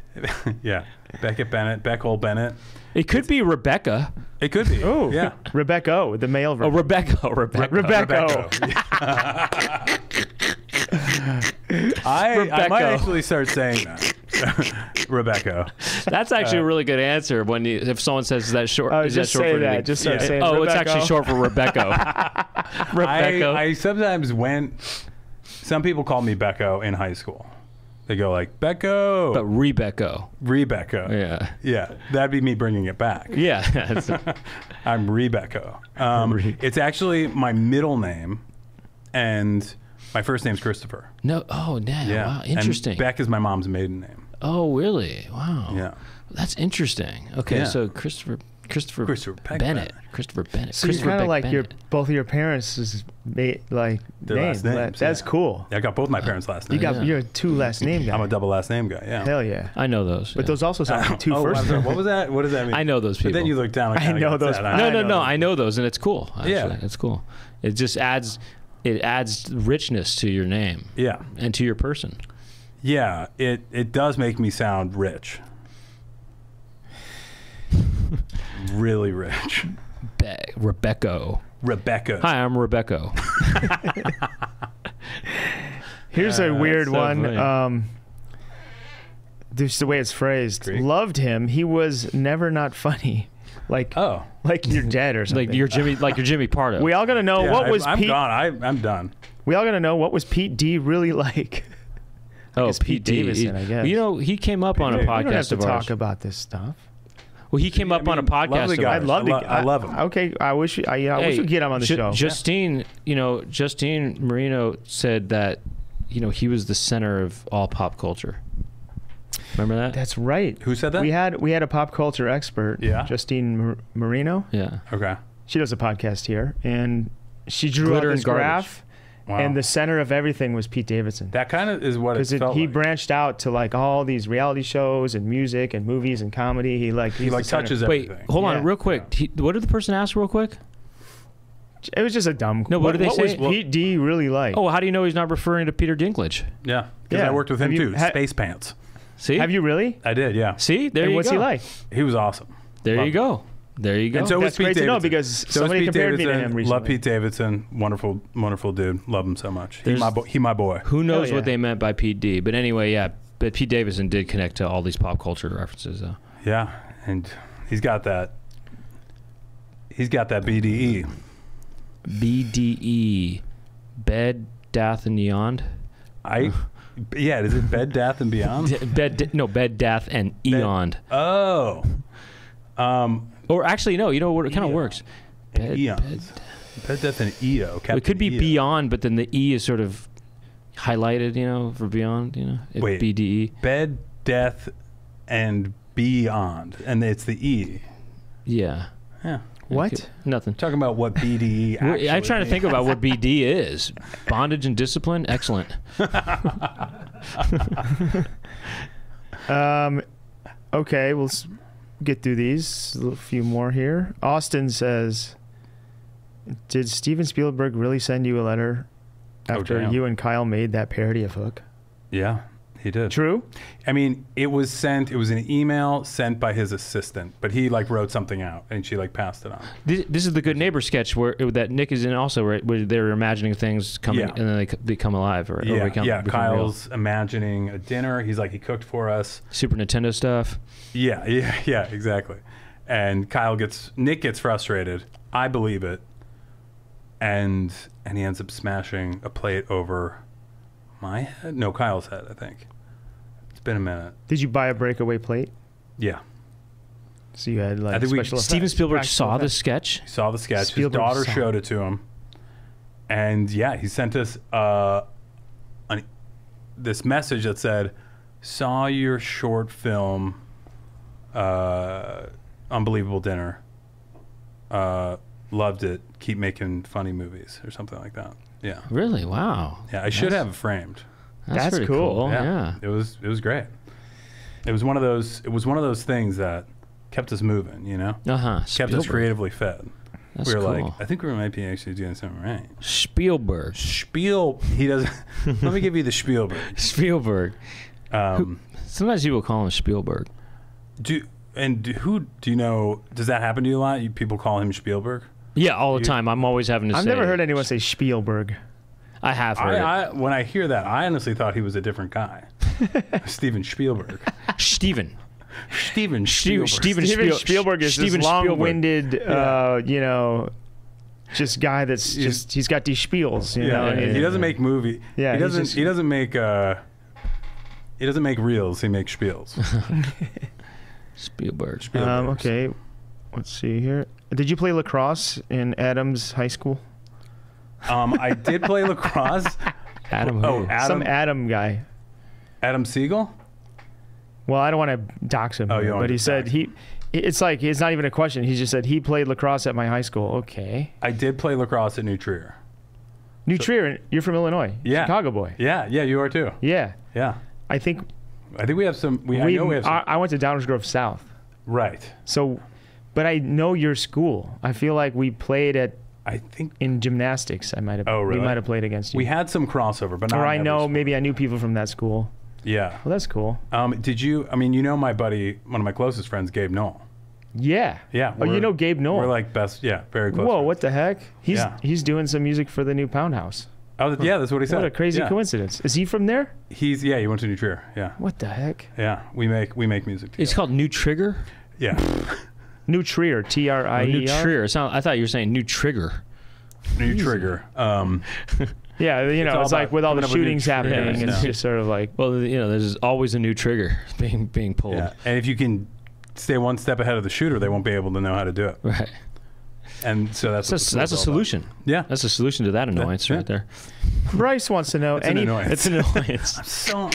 Yeah. Beckett Bennett. Beckhole Bennett. It could be Rebecca. It could be. oh, Yeah. Rebecca, the male Oh, version. Rebecca. Rebecca. I might Rebecca. actually start saying that. Rebecca. That's actually a really good answer if someone says, is that short? Is that Just short say for that. anything? Just start Yeah. saying Oh, it's Rebecca. actually short for Rebecca. Rebecca. I sometimes some people call me Becco in high school. They go like, Becco. But Rebecca. Rebecca. Yeah. Yeah. That'd be me bringing it back. Yeah. That's- I'm Rebecca. It's actually my middle name, and my first name's Christopher. no. Oh, yeah. Yeah. Wow. Interesting. And Beck is my mom's maiden name. Oh, really? Wow. Yeah. That's interesting. Okay, Yeah. so Christopher Beck Bennett. Christopher Bennett. So you're Christopher kind of Beck like Bennett. both of your parents' Their names. last names. That's yeah. cool. I got both my parents' last You names. got you're a two last name guy. I'm a double last name guy. Yeah. Hell yeah. I know those. But yeah. those also sound like two Oh, first I'm sorry. names. What was that? What does that mean? I know those people. But then you look down. And I kinda know get those sad. people. No, I no, know no. those. I know those, and it's cool. Actually. Yeah. It's cool. It just adds richness to your name Yeah. and to your person. Yeah. It does make me sound rich. Really rich. Rebecca. Rebecca. Hi, I'm Rebecca. Here's a weird that's so one. funny. Just the way it's phrased. Great. Loved him. He was never not funny. Like Oh. like you're dead or something. like you're Jimmy Pardo. we all gotta know Yeah, what was I'm Pete. gone. I'm done. We all gotta know what was Pete D really like. oh, guess Pete D. Davidson, I guess. You know, he came up on a We don't have podcast to of ours. talk about this stuff. Well, he came up on a podcast lovely of guy. ours. I'd love to. I love him. Okay, I wish. I wish we'd get him on the show. Justine, Justine Marino said that, he was the center of all pop culture. Remember that? That's right. Who said that? We had a pop culture expert, Yeah. Justine Marino. Yeah. Okay. She does a podcast here, and she drew Glitter out and this garbage. graph, Wow. and the center of everything was Pete Davidson. That kind of is what it Because felt he like. branched out to like all these reality shows and music and movies and comedy. He He like touches Wait, everything. hold Yeah. on, real quick. What did the person ask, real quick? It was just a dumb. No, what did they was say? Pete D really like? Oh, how do you know he's not referring to Peter Dinklage? Yeah. Because Yeah. I worked with him Have you too. ha- Space Pants. See? Have you really? I did, yeah. See? There And you what's go. he like? He was awesome. There Loved you go. There you go. And so was That's Pete great to know Davidson. because So was somebody Pete compared me to Davidson. him recently. Love Pete Davidson. Wonderful, wonderful dude. Love him so much. He There's- my boy. Who knows Hell what yeah. they meant by Pete D? But anyway, yeah. But Pete Davidson did connect to all these pop culture references, though. Yeah, and he's got that. He's got that BDE. BDE, Bed, Death, and Beyond. Yeah, is it Bed, Death, and Beyond? Bed, Death, and Eon. Oh, Or actually, no. You know what? It kind of Eon. works. and Eons. Bed, Death, and EO. It could be Captain EO. Beyond, but then the E is sort of highlighted, you know, for Beyond. You know, Wait. BDE. Bed, Death, and Beyond, and it's the E. Yeah. Yeah. What? Okay. Nothing. Talking about what BDE actually I'm trying to means. think about what BD is. Bondage and discipline. Excellent. Okay, we'll get through these. A few more here. Austin says, "Did Steven Spielberg really send you a letter after damn. you and Kyle made that parody of Hook?" Yeah, he did. True. I mean, it was an email sent by his assistant, but he like wrote something out and she like passed it on. This is the Good Neighbor sketch that Nick is in also, where they're imagining things coming Yeah. and then they become alive. Or become real. Kyle's imagining a dinner. He's like, he cooked for us. Super Nintendo stuff. Yeah, exactly. And Nick gets frustrated. I believe it. And he ends up smashing a plate over my head. No, Kyle's head, I think. It's been a minute. Did you buy a breakaway plate? Yeah. So you had like I think we- special Steven effects, Spielberg practical saw the effects. sketch. He saw the sketch. Spielberg His daughter saw showed it to him. And yeah, he sent us this message that said, "Saw your short film, Unbelievable Dinner. Loved it. Keep making funny movies," or something like that. Yeah. Really? Wow. Yeah, I should have it framed. That's That's pretty cool. cool. Yeah. It was great. It was one of those things that kept us moving, you know? Kept us creatively fed. That's we were cool. like, I think we might be actually doing something right. Spielberg. He doesn't. Let me give you the Spielberg. Spielberg. Sometimes people call him Spielberg. Do you know? Does that happen to you a lot? People call him Spielberg. Yeah, all the time. I'm always having to I've say. never heard anyone say Spielberg. I have heard it. When I hear that, I honestly thought he was a different guy. Steven Spielberg. Steven. Steven Spielberg. Steven Spielberg is Steven this Spielberg. long-winded, just guy that's just he's got these spiels, you know. Yeah, and he doesn't make movie. Yeah, he he's doesn't. just- He doesn't make. He doesn't make reels. He makes spiels. Spielberg. Spielbergs. Okay, let's see here. Did you play lacrosse in Adams High School? I did play lacrosse. Adam. Oh, who? Adam. Some Adam guy. Adam Siegel. Well, I don't want to dox him, Oh, you here, don't but wanna he said dox it's like it's not even a question. He just said he played lacrosse at my high school. Okay. I did play lacrosse at New Trier. New Trier, you're from Illinois. Yeah. Chicago boy. Yeah, you are too. Yeah. Yeah, I think I think we have some. I know we have some. I went to Downers Grove South. Right. So, but I know your school. I feel like we played I think in gymnastics. I might have. Oh, really? We might have played against you. we had some crossover, but not. or in I every know sport. maybe I knew people from that school. Yeah. Well, that's cool. Did you? I mean, you know my buddy, one of my closest friends, Gabe Knoll. Yeah. Yeah. Oh, you know Gabe Knoll. We're like best. Yeah, very close. Whoa, friends. what the heck? Yeah. He's doing some music for the new Poundhouse. Oh, yeah, that's what he said. What a crazy Yeah. coincidence. Is he from there? He went to New Trier. Yeah. What the heck? Yeah. We make music together. It's called New Trigger. Yeah. New Trier, Trier. New Trigger. I thought you were saying New Trigger. New Trigger. Yeah, you know, all it's like about with all the coming up with new shootings happening, triggers, it's yeah. just sort of like, Well, you know, there's always a new trigger being pulled. Yeah. And if you can stay one step ahead of the shooter, they won't be able to know how to do it. Right. And so that's what the That's a tool's all about. solution. Yeah. That's a solution to that annoyance Yeah. right there. Bryce wants to know. It's an annoyance. It's an annoyance. So,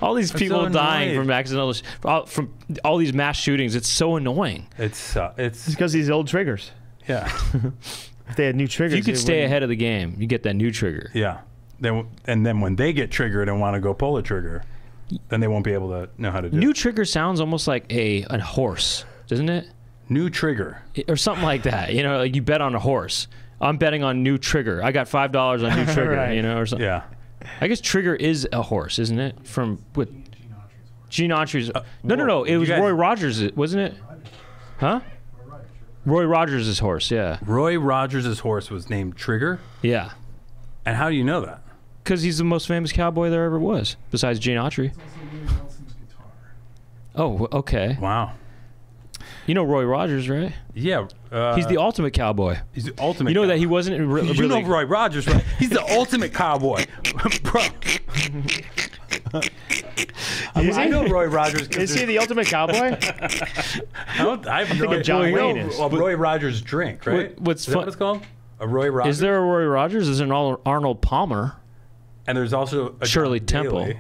All these I'm people so dying annoyed. from accidental, from all these mass shootings. It's so annoying. it's It's because these old triggers. yeah, If they had new triggers, If you could they stay wouldn't- ahead of the game, you get that new trigger. yeah. Then when they get triggered and want to go pull a trigger, then they won't be able to know how to do New it. trigger sounds almost like a horse, doesn't it? New trigger. Or something like that. You know, like you bet on a horse. I'm betting on new trigger. I got $5 on new trigger. Right. You know, or something. Yeah. I guess trigger is a horse, isn't it? From with Gene Autry's. No. It you was guys- Roy Rogers, wasn't it? Huh? Roy Rogers' horse. Yeah. Roy Rogers' horse was named Trigger. Yeah. And how do you know that? Because he's the most famous cowboy there ever was, besides Gene Autry. Oh, okay. Wow. You know Roy Rogers, right? Yeah. He's the ultimate cowboy. He's the ultimate. You know that cowboy. he wasn't really. You know Roy Rogers, right? He's the ultimate cowboy, bro. I know Roy Rogers. Is he the ultimate cowboy? I have no thinking John idea. Wayne You is. know a Roy Rogers drink, right? What's is that fun- what it's called? A Roy Rogers. Is there a Roy Rogers? There's an Arnold Palmer. And there's also a Shirley John Temple. Daly.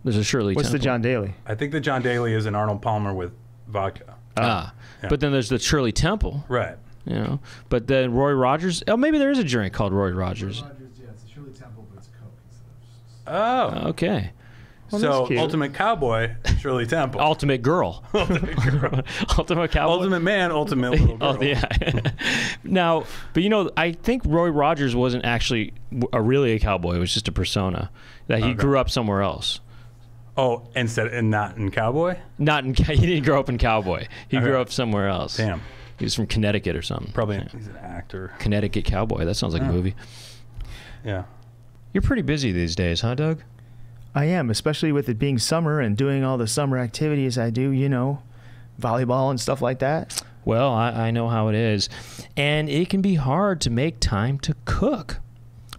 There's a Shirley What's the Temple. John Daly? I think the John Daly is an Arnold Palmer with vodka. Yeah. But then there's the Shirley Temple, Right. you know. But then Roy Rogers. Oh, maybe there is a drink called Roy Rogers. Yeah, it's a Shirley Temple, but it's Coke instead of. Oh. Okay. Well, So that's cute. ultimate cowboy, Shirley Temple. Ultimate girl. Ultimate cowboy. Ultimate man, ultimate little girl. Oh yeah. Now, but you know, I think Roy Rogers wasn't actually really a cowboy. It was just a persona that he grew up somewhere else. Oh, and not in cowboy? Not in. He didn't grow up in cowboy. He Okay. grew up somewhere else. Damn. He was from Connecticut or something. Probably Yeah. he's an actor. Connecticut cowboy. That sounds like a movie. Yeah. You're pretty busy these days, huh, Doug? I am, especially with it being summer and doing all the summer activities I do, you know, volleyball and stuff like that. Well, I know how it is. And it can be hard to make time to cook.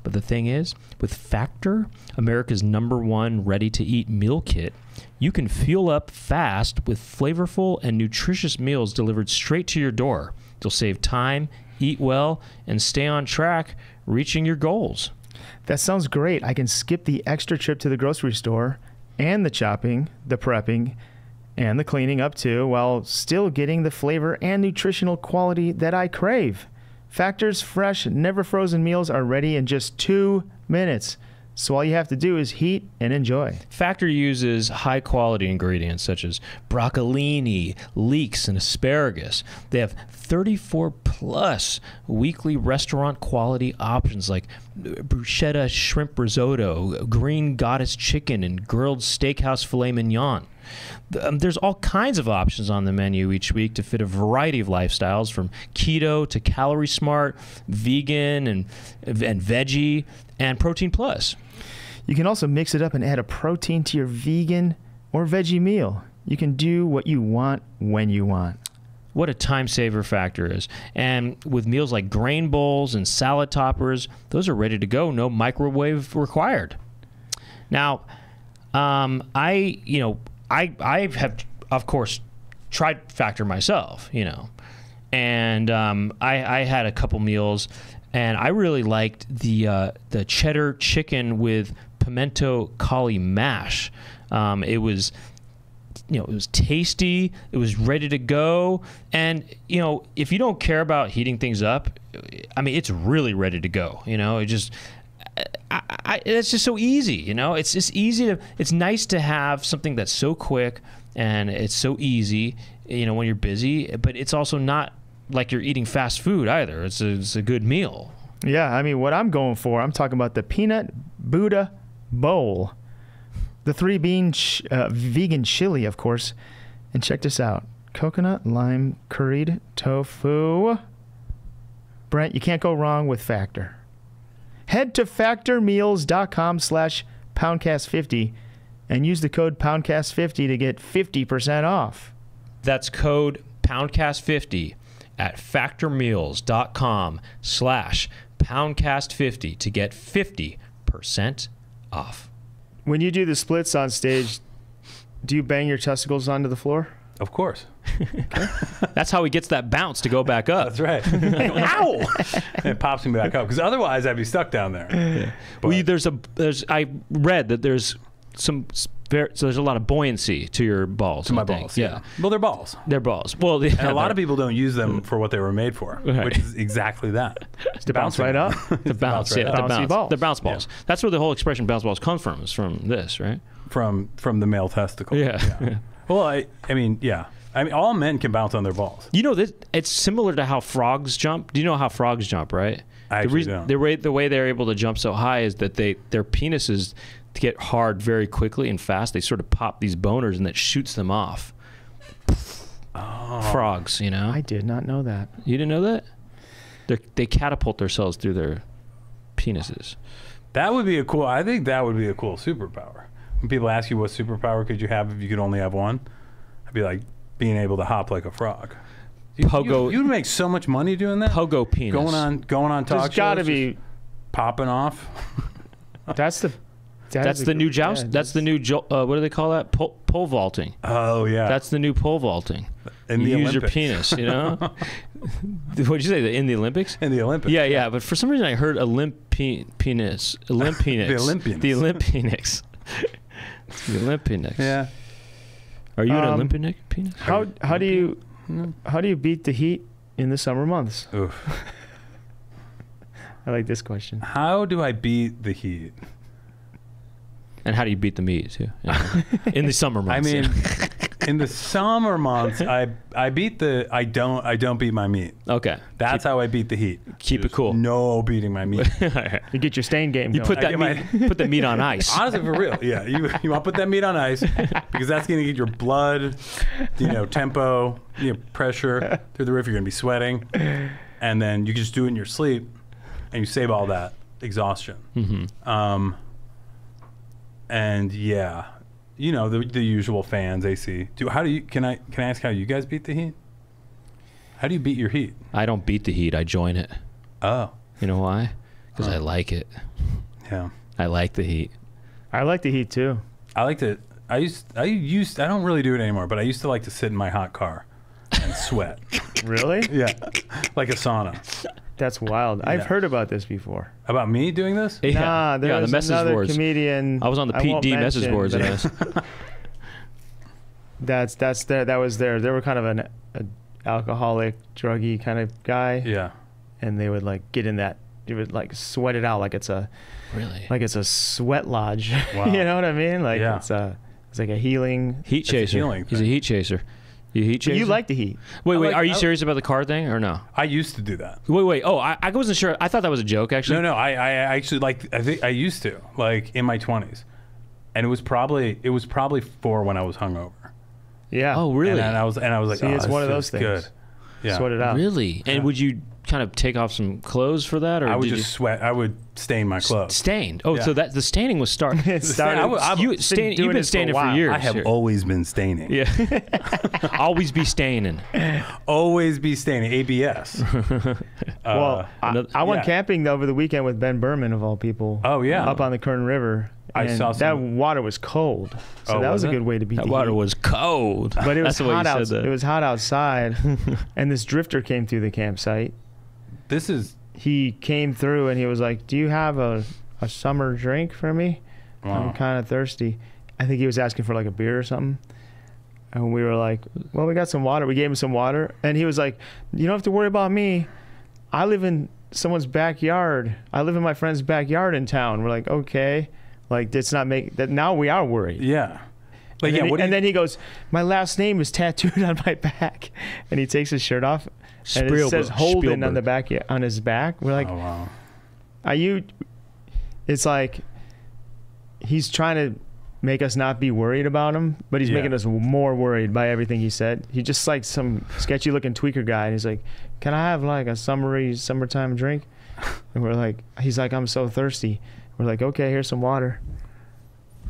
But the thing is, with Factor, America's #1 ready-to-eat meal kit, you can fuel up fast with flavorful and nutritious meals delivered straight to your door. You'll save time, eat well, and stay on track, reaching your goals. That sounds great. I can skip the extra trip to the grocery store and the chopping, the prepping, and the cleaning up too, while still getting the flavor and nutritional quality that I crave. Factor's fresh, never frozen meals are ready in just 2 minutes. So all you have to do is heat and enjoy. Factor uses high-quality ingredients such as broccolini, leeks, and asparagus. They have 34-plus weekly restaurant-quality options like bruschetta shrimp risotto, green goddess chicken, and grilled steakhouse filet mignon. There's all kinds of options on the menu each week to fit a variety of lifestyles, from keto to calorie smart, vegan and veggie, and protein plus. You can also mix it up and add a protein to your vegan or veggie meal. You can do what you want when you want. What a time saver Factor is. And with meals like grain bowls and salad toppers, those are ready to go, no microwave required. Now, I have, of course, tried Factor myself, you know. And I had a couple meals, and I really liked the cheddar chicken with pimento cauli mash. It was, it was tasty. It was ready to go. And, if you don't care about heating things up, I mean, it's really ready to go. It just, it's just so easy. It's just easy to. It's nice to have something that's so quick and it's so easy. When you're busy, but it's also not like you're eating fast food either. It's a good meal. Yeah, I mean, what I'm going for, I'm talking about the Peanut Buddha Bowl. The 3-bean vegan chili, of course. And check this out. Coconut, lime, curried tofu. Brent, you can't go wrong with Factor. Head to factormeals.com/poundcast50 and use the code poundcast50 to get 50% off. That's code poundcast50 at factormeals.com/poundcast50 to get 50% off. When you do the splits on stage, do you bang your testicles onto the floor? Of course. That's how he gets that bounce to go back up. That's right. Ow! And it pops me back up because otherwise I'd be stuck down there. Yeah. But I read that there's so there's a lot of buoyancy to your balls. to my I think. balls, yeah. Well, they're balls. They're balls. Well, And a lot of people don't use them for what they were made for, Right. which is exactly that. To bounce right up. the bounce, right yeah, up. the Bouncy bounce, balls. the bounce balls. That's where the whole expression "bounce balls" comes from. Is from this, right? From the male testicle. Yeah. Well, I mean, yeah. I mean, all men can bounce on their balls. You know that it's similar to how frogs jump. Do you know how frogs jump? Right. I the actually don't. the way they're able to jump so high is that their penises get hard very quickly and fast. They sort of pop these boners and that shoots them off. Oh. Frogs, you know. I did not know that. You didn't know that? They catapult themselves through their penises. That would be I think that would be a cool superpower. When people ask you what superpower could you have if you could only have one, I'd be like being able to hop like a frog. Pogo- You'd make so much money doing that. Pogo penis. Going on talk There's shows. got to just be. popping off. That's the. That's the new joust. That's the new what do they call that? Pole vaulting. Oh yeah. That's the new pole vaulting. in you the use Olympics. your penis, you know? What'd you say? In the Olympics? In the Olympics. Yeah. But for some reason I heard penis. Olympics. The Olympians. The Olympics. The Olympics. Yeah. Are you an Olympic penis? How do you beat the heat in the summer months? Oof. I like this question. How do I beat the heat? And how do you beat the meat too? Yeah. In the summer I months. mean, in the summer months, I don't beat my meat. Okay. That's how I beat the heat. Keep it Just cool. No beating my meat. You get your stain game You going. put that I get meat, put the meat on ice. Honestly, for real. Yeah, you want to put that meat on ice because that's going to get your blood, tempo, pressure through the roof. You're going to be sweating, and then you can just do it in your sleep, and you save all that exhaustion. Mm-hmm. And yeah, the usual fans, AC. Can I ask how you guys beat the heat? How do you beat your heat? I don't beat the heat. I join it. Oh, You know why? Because I like it. yeah. I like the heat. I like the heat too. I like to. I don't really do it anymore, but I used to like to sit in my hot car and sweat. Really? Yeah, like a sauna. That's wild. Yeah. I've heard about this before. About me doing this? Yeah. Nah, the there's message another boards. comedian. I was on the I Pete won't D message mention, boards. but Yes. that was there. They were kind of an alcoholic, druggy kind of guy, Yeah. and they would like get in that. You would like sweat it out like it's a sweat lodge. Wow. You know what I mean? Like Yeah. it's like a healing. Heat It's a chaser. healing He's a thing. heat chaser. You a heat But chaser? you like the heat. Wait. I Are you like- serious about the car thing or no? I used to do that. Wait. Oh, I wasn't sure. I thought that was a joke. Actually. No. I actually I think I used to in my 20s, and it was probably 4 when I was hungover. Yeah. Oh, really? And I was like, See, oh, it's this one of feels those things. Good. Yeah. Sweat it out. Really? And Yeah. would you kind of take off some clothes for that, or I would did just sweat. I would stain my you clothes. stained? Oh, Yeah. so that the staining was starting. It started. You've doing been it for a staining for while. years. I have here. always been staining. Yeah. Always be staining. Always be staining. ABS. Well, I went yeah. camping over the weekend with Ben Berman of all people. Oh, yeah. Up on the Kern River. I and saw that some- water was cold, so Oh, that was was a it? good way to beat That the water heat. was cold. But it was That's the way you hot said outside. that. It was hot outside, and this drifter came through the campsite. This is He came through and he was like, "Do you have a summer drink for me? wow. I'm kind of thirsty." I think he was asking for like a beer or something. And we were like, "Well, we got some water." We gave him some water, and he was like, "You don't have to worry about me. I live in someone's backyard. I live in my friend's backyard in town." We're like, "Okay." Like, it's not make that now we are worried. Yeah. Like, And, yeah. then, What do and you, then he goes, "My last name is tattooed on my back," and he takes his shirt off, and it says Holden on the back on his back. We're like, oh wow. "Are you?" It's like he's trying to make us not be worried about him, but he's Yeah. making us more worried by everything he said. He just like some sketchy looking tweaker guy, and he's like, "Can I have like a summertime drink?" And we're like, he's like, "I'm so thirsty." We're like, "Okay, here's some water."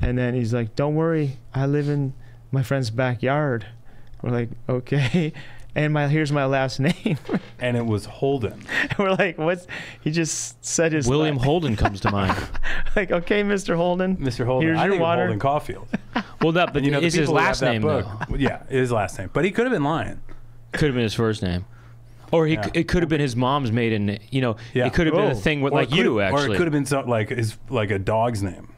And then he's like, "Don't worry, I live in my friend's backyard." We're like, "Okay." And here's my last name. And it was Holden. We're like, "What's?" He just said his William Holden comes to mind. like, "Okay, Mr. Holden." Mr. Holden. Here's I your think of water. Holden Caulfield. Well, that but And, the is his people who have last that name book- though? Well, yeah, his last name. But he could have been lying. Could have been his first name, or Yeah. it could have been his mom's maiden name. You know, Yeah. it could have been a Oh. thing with Or like it could- you Or actually. it could have been like a dog's name.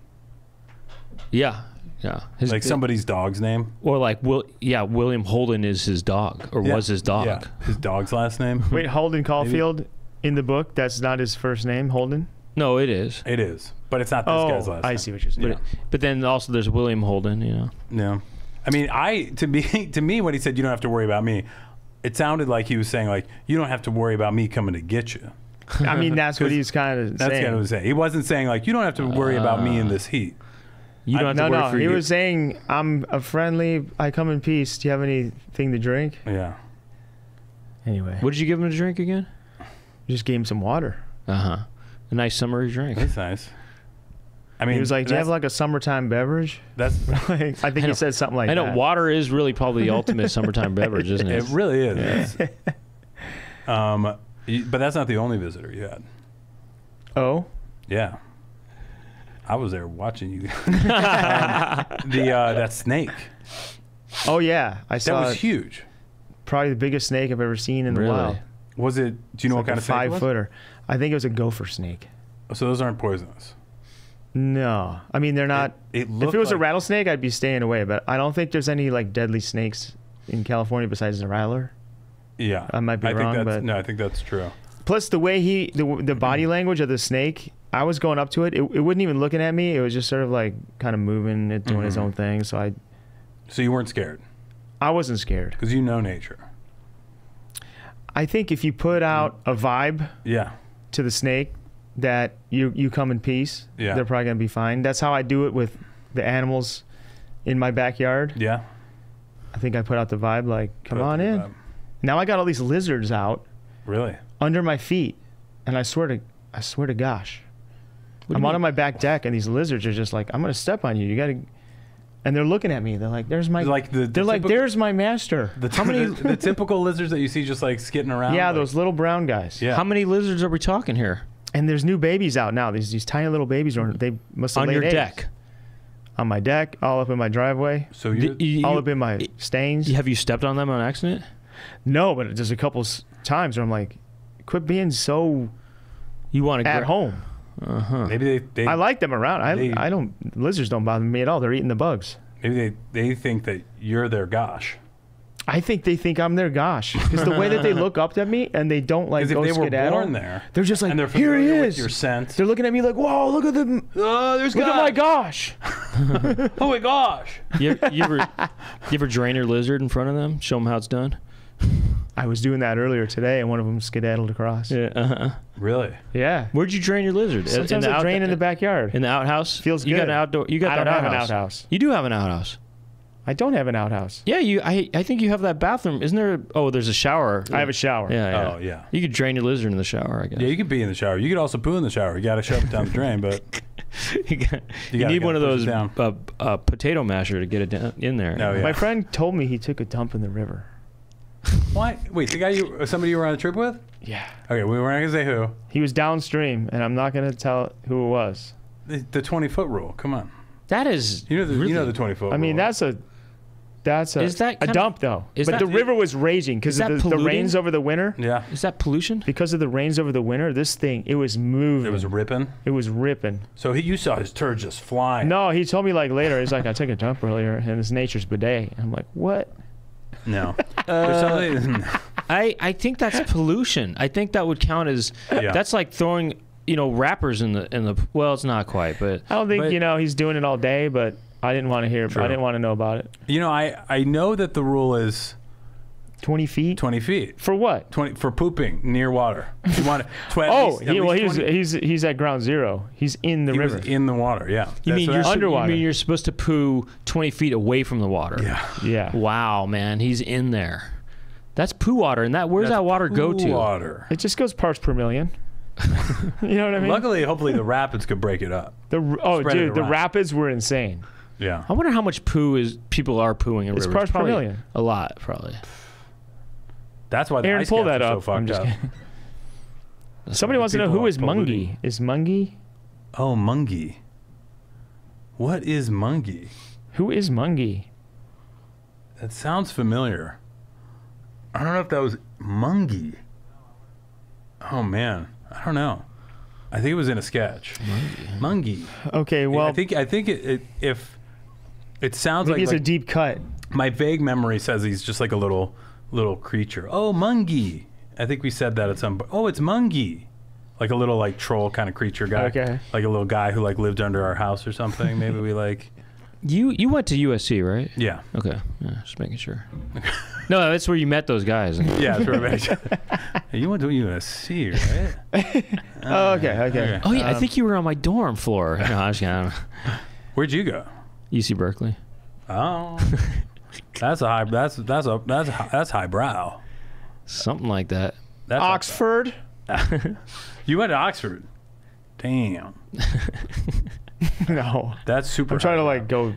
Yeah, yeah. His, Like somebody's dog's name. or like William Holden is his dog or Yeah. was his dog. Yeah. His dog's last name. Wait, Holden Caulfield in the book, that's not his first name, Holden? No, it is. It is. But it's not this guy's last name. I see what you're saying. But but then also there's William Holden. You know. Yeah. I mean, to me, when he said you don't have to worry about me, it sounded like he was saying like you don't have to worry about me coming to get you. I mean, that's what he's kind of That's saying. kind of what he was saying. He wasn't saying like you don't have to worry about me in this heat. You don't have to No, worry no, for he you. was saying, I'm a friendly, I come in peace. Do you have anything to drink? Yeah. Anyway, What did you give him to drink again? just gave him some water. A nice summery drink. That's nice. I mean, He was like, do you have that's- like a summertime beverage? That's I think he said something like I know that. water is really probably the ultimate summertime beverage, isn't it? it really is. It's- but that's not the only visitor you had. Oh? Yeah. I was there watching you. That snake. Oh, yeah. I That saw was it. huge. Probably the biggest snake I've ever seen in the Really? wild. Was it? Do you know what kind of snake it was? 5-footer. I think it was a gopher snake. So those aren't poisonous. No. I mean, they're not. It If looked it was a like- rattlesnake, I'd be staying away. But I don't think there's any like deadly snakes in California besides the rattler. Yeah. I might be wrong, think that's, but- no, I think that's true. Plus, the way the body language of the snake, I was going up to it. It wasn't even looking at me. It was just sort of like kind of moving, it doing its own thing. So So you weren't scared I wasn't scared. because you know nature. I think if you put out a vibe Yeah. to the snake that you come in peace, Yeah. they're probably gonna be fine. That's how I do it with the animals in my backyard. Yeah. I think I put out the vibe like, come Put up on the in. vibe. Now I got all these lizards out Really? under my feet, and I swear to gosh, What do I'm you out on mean? my back deck, and these lizards are just like, I'm gonna step on you. You gotta, and they're looking at me. They're like, there's my, Like they're like, typical- there's my master. How many the typical lizards that you see just like skitting around? Yeah, like- those little brown guys. Yeah. How many lizards are we talking here? And there's new babies out now. These tiny little babies are they must have On laid your eggs. deck? On my deck, all up in my driveway, So you all up in my stains. Have you stepped on them on accident? No, but there's a couple times where I'm like, quit being so You want to at home. maybe they I like them around. they- I don't. Lizards don't bother me at all. They're eating the bugs. maybe they think that you're their gosh. I think they think I'm their gosh because the way that they look up at me and they don't like Because go if they were skedaddle. born there, They're just like, and they're here he familiar with is. your scent. They're looking at me like, whoa, look at them. There's Look at my gosh. Oh my gosh! you ever drain your lizard in front of them? Show them how it's done? I was doing that earlier today, and one of them skedaddled across. Yeah. Really? Yeah. Where'd you drain your lizard? Sometimes I drain in the backyard. In the outhouse? Feels You got good. an outdoor. You got I that don't have an outhouse. outhouse. You do have an outhouse. I don't have an outhouse. Yeah, I think you have that bathroom. Isn't there? Oh, there's a shower. I have a shower. Yeah. Oh yeah. You could drain your lizard in the shower, I guess. Yeah, you could be in the shower. You could also poo in the shower. You got to shove it down the drain, but you gotta need one of push it those down. potato masher to get it down in there. No, yeah. My friend told me he took a dump in the river. why? Wait, the guy somebody you were on a trip with? Yeah. Okay, we weren't gonna say who. He was downstream, and I'm not going to tell who it was. The 20-foot rule. Come on. That is. You know the really, 20-foot. I mean, rule. that's a Is that a kind of- dump though. is But that- the river was raging because is of that the polluting? rains over the winter. Yeah. Is that pollution? Because of the rains over the winter, this thing it was moving. It was ripping. It was ripping. So you saw his turd just flying. No, he told me like later. He's like, I took a dump earlier, and it's nature's bidet. And I'm like, what? No. There's something. I think that's pollution. I think that would count as. Yeah. That's like throwing wrappers in the. Well, it's not quite, but I don't think But- he's doing it all day, but I didn't want to hear. True. I didn't want to know about it. I know that the rule is 20 feet 20 feet. for what? 20 for pooping near water. You want to? Oh, he's at ground zero. He's in the he river. was in the water. Yeah. you mean you're underwater. You mean you're supposed to poo 20 feet away from the water? Yeah. yeah. Wow, man, he's in there. That's poo water, and where's that water go to? Water. It just goes parts per million. You know what I mean? Luckily, hopefully, the rapids could break it up. the spread it the around. rapids were insane. Yeah. I wonder how much poo people are pooing in It's rivers. parts per Probably million. A lot, probably. That's why the Aaron, ice pull caps that are so up. fucked I'm just up. kidding. That's Somebody why wants to know people who are is Mungie. polluting. Is Mungie? Oh, Mungie. What is Mungie? Who is Mungie? That sounds familiar. I don't know if that was Mungie. Oh man, I don't know. I think it was in a sketch. Mungie. Okay, well, I think if it sounds maybe like it's a deep cut. my vague memory says he's just like a little creature. Oh, Mungie. I think we said that at some point. Oh, it's Mungie. Like a little like troll kind of creature guy. Okay. Like a little guy who like lived under our house or something. Maybe we like. You went to USC, right? Yeah. Okay. Yeah, just making sure. No, that's where you met those guys. Yeah, that's right. Hey, you went to USC, right? Oh, okay. Oh yeah, I think you were on my dorm floor. No, I was kidding. Where'd you go? UC Berkeley. Oh, that's highbrow. Something like that. That's Oxford? You went to Oxford. Damn. No. That's super. I'm trying to highbrow. like go.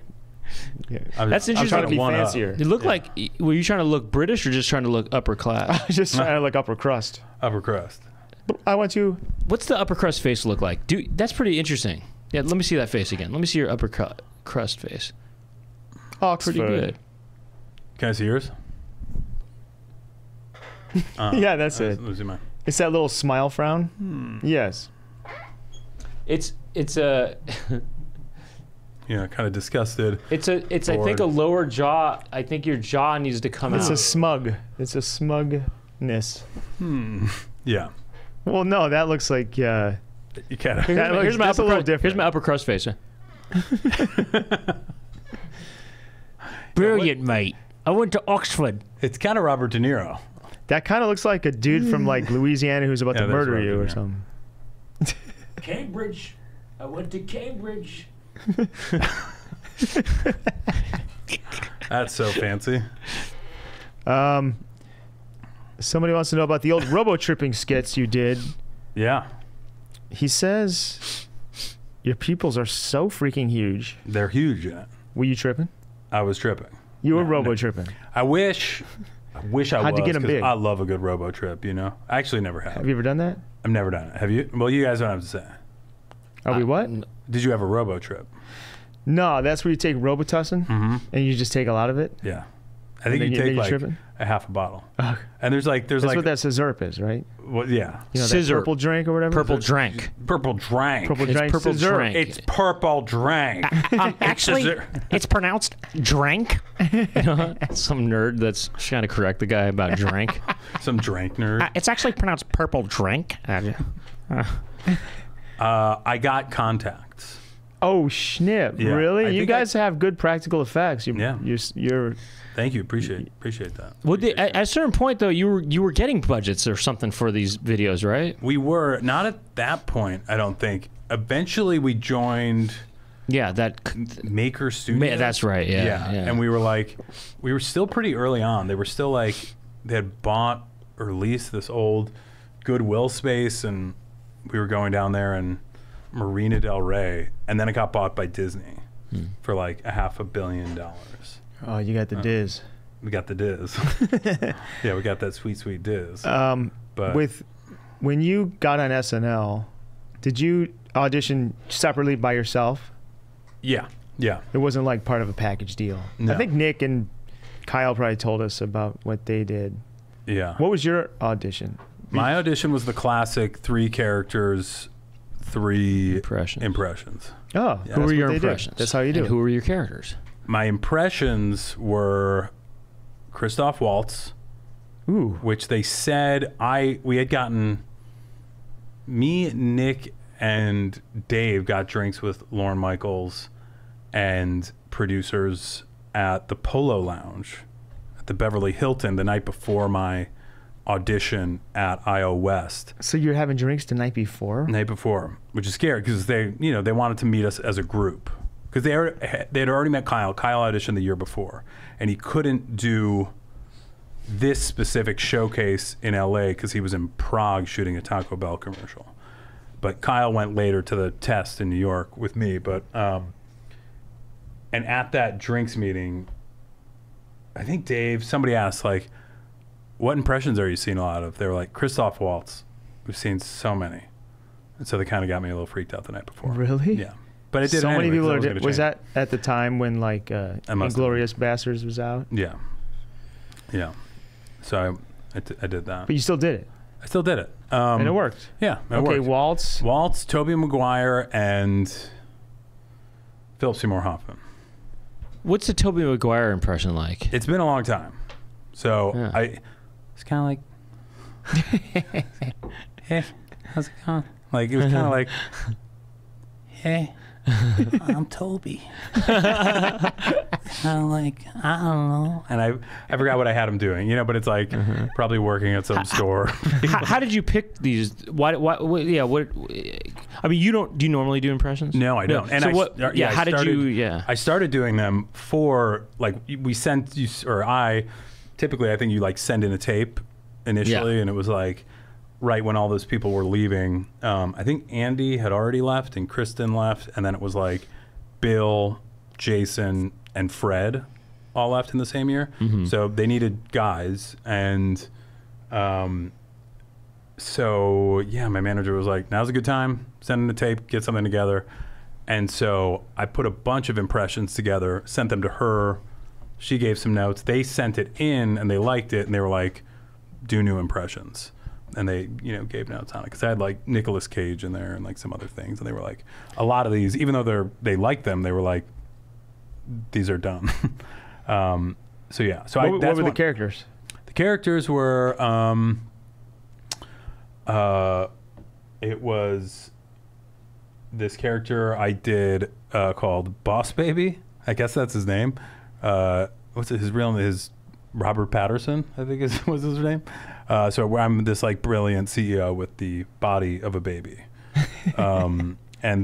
Yeah. That's I'm interesting. trying to be One up. fancier. It looked like, were you trying to look British or just trying to look upper class? I was just trying to look upper crust. Upper crust. I went to. What's the upper crust face look like? Dude, that's pretty interesting. Yeah, let me see that face again. Let me see your upper crust face. Oxford. Pretty good. Can I see yours? Yeah, that's it. Let me see mine. It's that little smile frown. Yes. It's a Yeah, kind of disgusted. it's I think a lower jaw. I think your jaw needs to come It's out. a smug. It's a smugness. Yeah. Well, no, that looks like. You kind of. That looks- Here's my that's a upper little crust. Here's different. my upper crust face. Brilliant, mate. I went to Oxford. It's kind of Robert De Niro. That kind of looks like a dude from like Louisiana who's about Yeah, to that's murder Robert you De or Niro. something. Cambridge. I went to Cambridge. That's so fancy. Somebody wants to know about the old robo-tripping skits you did. Yeah. He says your pupils are so freaking huge. They're huge in it. Were you tripping? I was tripping. You were No, robo-tripping. I wish I was. How'd you get 'em 'cause big? I love a good robo trip, you know? I actually never have. Have you ever done that? I've never done it. Have you? Well, you guys don't have to say. Are we what? Did you have a robo trip? No, that's where you take Robitussin and you just take a lot of it. Yeah. I think then you then take you're like tripping? a half a bottle. Ugh. And there's That's like what that Scissor is, right? well, yeah. You know, Scissor. that purple drink or whatever? Purple drank. Purple drank. Purple It's drink. purple Scissor. drink. It's purple drank. Actually, Scissor. it's pronounced drank. Some nerd that's trying to correct the guy about drank. Some drank nerd. It's actually pronounced purple drink. I got contacts. Oh, snip. Yeah, I Really? You think guys have good practical effects. Yeah. You're Thank you. Appreciate that. Well, at a certain point though, you were getting budgets or something for these videos, right? We were not at that point, I don't think. Eventually we joined Yeah, Maker Studios. that's right. Yeah, And we were still pretty early on. They were still like, they had bought or leased this old Goodwill space, and we were going down there in Marina Del Rey, and then it got bought by Disney for like $500 million. Oh, you got the Diz. We got the Diz. Yeah, we got that sweet, sweet Diz. But When you got on SNL, did you audition separately by yourself? yeah. It wasn't like part of a package deal. No. I think Nick and Kyle probably told us about what they did. Yeah. What was your audition? My audition was the classic 3 characters, 3 Impressions. Oh, Yeah. Who were that's your what they do. impressions? That's how you do And it. who were your characters? My impressions were Christoph Waltz, Ooh. which they said we had gotten, me, Nick, and Dave got drinks with Lorne Michaels and producers at the Polo Lounge at the Beverly Hilton the night before my audition at IO West. So you're having drinks the night before? Night before, which is scary because they wanted to meet us as a group because they had already met Kyle. Kyle auditioned the year before, and he couldn't do this specific showcase in LA because he was in Prague shooting a Taco Bell commercial. But Kyle went later to the test in New York with me. But and at that drinks meeting, I think somebody asked like, what impressions are you seeing a lot of? They were like, Christoph Waltz. We've seen so many. And so they kind of got me a little freaked out the night before. Really? Yeah. But it did. So it many anyway, people 'cause I are. was gonna Was change that at the time when like must have. Inglourious Bastards was out? Yeah. Yeah. So I did that. But you still did it, I still did it. and it worked. Yeah. It Okay, worked. Waltz. Tobey Maguire, and Philip Seymour Hoffman. What's the Tobey Maguire impression like? It's been a long time. So Yeah. it's kind of like, hey, how's it going? Like, it was kind of like, hey, I'm Toby. Kind of like, I don't know. And I forgot what I had him doing, but it's like probably working at some store. How did you pick these? Why? Yeah. What? I mean, you don't. Do you normally do impressions? No, I don't. And so I, what? Yeah. I How did started- you? Yeah. I started doing them for, like, we sent you, or typically I think you like send in a tape initially, and it was like right when all those people were leaving. I think Andy had already left and Kristen left, and then it was like Bill, Jason, and Fred all left in the same year. So they needed guys, and so yeah, my manager was like, now's a good time, send in the tape, get something together. And so I put a bunch of impressions together, sent them to her. She gave some notes. They sent it in, and they liked it, and they were like, do new impressions. And they, gave notes on it. Because I had, like, Nicolas Cage in there and, like, some other things. And they were like, a lot of these, even though they liked them, they were like, these are dumb. So, yeah. So What were the characters? The characters were, it was this character I did called Boss Baby. I guess that's his name. What's his real name? His Robert Patterson, I think was his name. So I'm this like brilliant CEO with the body of a baby. And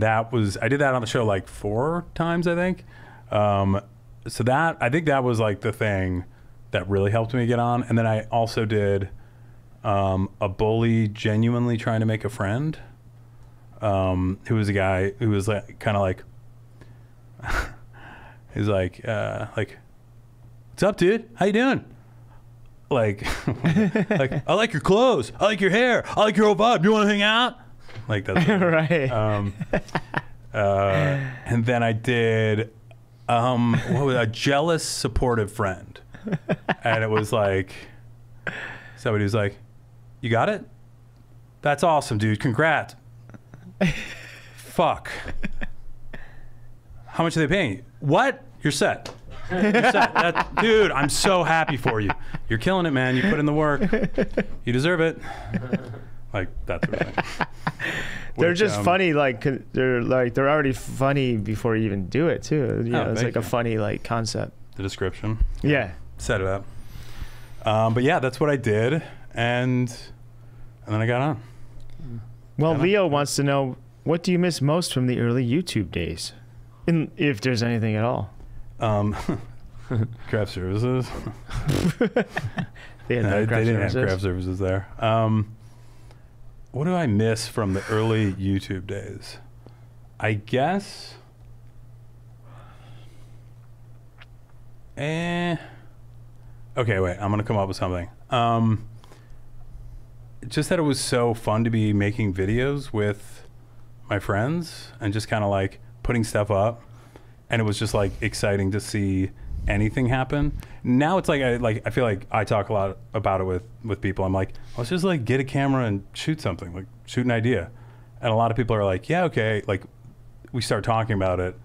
I did that on the show like 4 times, I think. So I think that was like the thing that really helped me get on. And then I also did a bully genuinely trying to make a friend, who was a guy who was like kind of like, he's like, what's up, dude? How you doing? Like, like, I like your clothes. I like your hair. I like your whole vibe. You want to hang out? Like that's Right. And then I did a jealous, supportive friend, and it was like somebody was like, "You got it? That's awesome, dude. Congrats." Fuck. How much are they paying you? What? You're set. Dude, I'm so happy for you. You're killing it, man. You put in the work. You deserve it. Like that sort of thing. They're just funny, they're already funny before you even do it too. It's like a funny like concept. The description. Yeah. Set it up. But yeah, that's what I did, and then I got on. Well, Leo wants to know, what do you miss most from the early YouTube days, if there's anything at all? Craft services. They had No, no craft they didn't services. have craft services there. What do I miss from the early YouTube days? I guess. Okay, wait. I'm gonna come up with something. Just that it was so fun to be making videos with my friends and just kind of like putting stuff up, and it was just like exciting to see anything happen. Now it's like I feel like I talk a lot about it with people. I'm like, let's just like get a camera and shoot something, like shoot an idea. And a lot of people are like, yeah, okay. Like we start talking about it,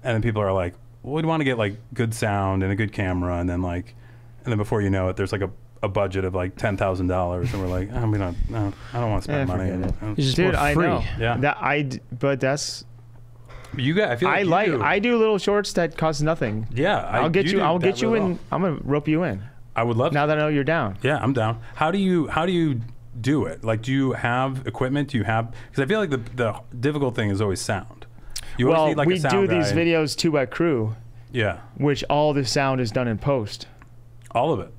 and then people are like, well, we'd want to get like good sound and a good camera, and then before you know it, there's like a budget of like $10,000, and we're like, I don't want to spend money. forget it. It's just Dude, more I free. know. Yeah. But that's You guys, I feel like I do little shorts that cost nothing. Yeah, I'll get you that really in. well. I'm gonna rope you in. I would love. Now that I know you're down. Yeah, I'm down. How do you do it? Like, do you have equipment? Do you have? Because I feel like the difficult thing is always sound. You always need like we a sound do these guy. videos 2x Crew, Yeah, which all the sound is done in post. all of it.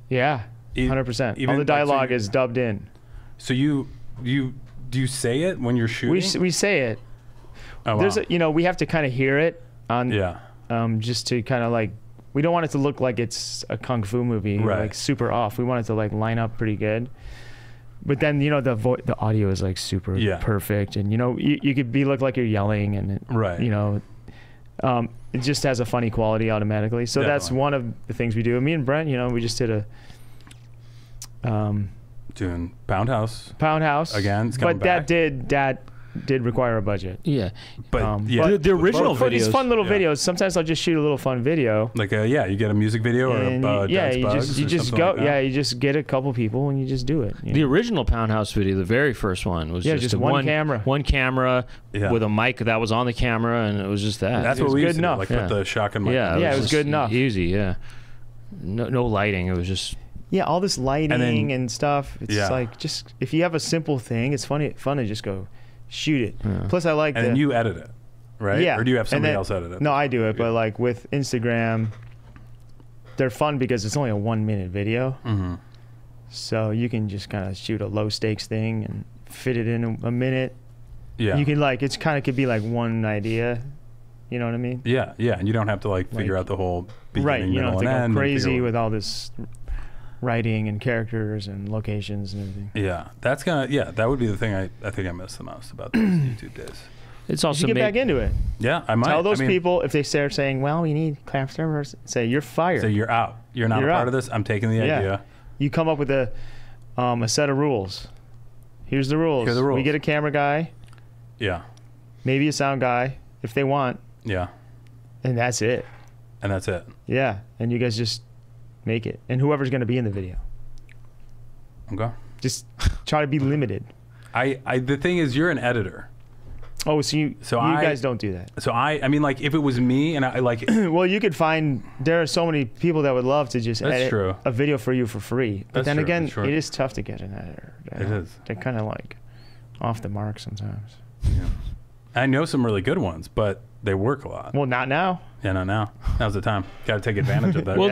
Yeah, 100%. even All the like, so dialogue you- is dubbed in. So do you say it when you're shooting? We say it. Oh, wow. There's we have to kind of hear it on. Yeah. Just to kind of like, we don't want it to look like it's a kung fu movie, Right. like super off. We want it to like line up pretty good. But then the audio is like super perfect, and you could look like you're yelling, and Right. it just has a funny quality automatically. So that's one of the things we do. Me and Brent, we just did doing Poundhouse again. It's coming but back. that did require a budget. Yeah. But the original for videos. these fun little videos, sometimes I'll just shoot a little fun video. Like you get a music video or And a you just go. You just get a couple people and you just do it. The original Poundhouse video, the very first one, was just one camera. One camera with a mic that was on the camera, and it was just that. That's what we used to do, like put the shotgun mic. Yeah, it was good enough. Easy, yeah. No lighting. It was just. Yeah, all this lighting and stuff. It's like just if you have a simple thing, it's fun to just go shoot it. Yeah. Plus, I like. And then you edit it, right? Yeah. Or do you have somebody else edit it? No, I do it. But like with Instagram, they're fun because it's only a 1 minute video. Mm-hmm. So you can just kind of shoot a low stakes thing and fit it in a minute. Yeah. You can could be like one idea. You know what I mean? Yeah, yeah. And you don't have to figure out the whole beginning, right. You don't have to middle, and go end. crazy with all this writing and characters and locations and everything. Yeah, that would be the thing I think I miss the most about those YouTube days. It's You also should get back into it. Yeah, I might. Tell those people if they start saying, "Well, we need craft servers," say you're fired. So you're out. You're not a part of this. I'm taking the idea. You come up with a set of rules. Here's the rules. Here are the rules. We get a camera guy, Yeah, maybe a sound guy if they want, yeah, and that's it. and that's it. Yeah, and you guys just make it, and whoever's going to be in the video, Okay. just try to be limited. The thing is, you're an editor. Oh, so you guys don't do that. So I mean, like, if it was me and I like, Well, you could find there are so many people that would love to just edit a video for you for free. But then again, it is tough to get an editor. It is. They're kind of like off the mark sometimes. yeah. I know some really good ones, but they work a lot. Well, not now. Yeah, not now. Now's the time. Got to take advantage of that. Well,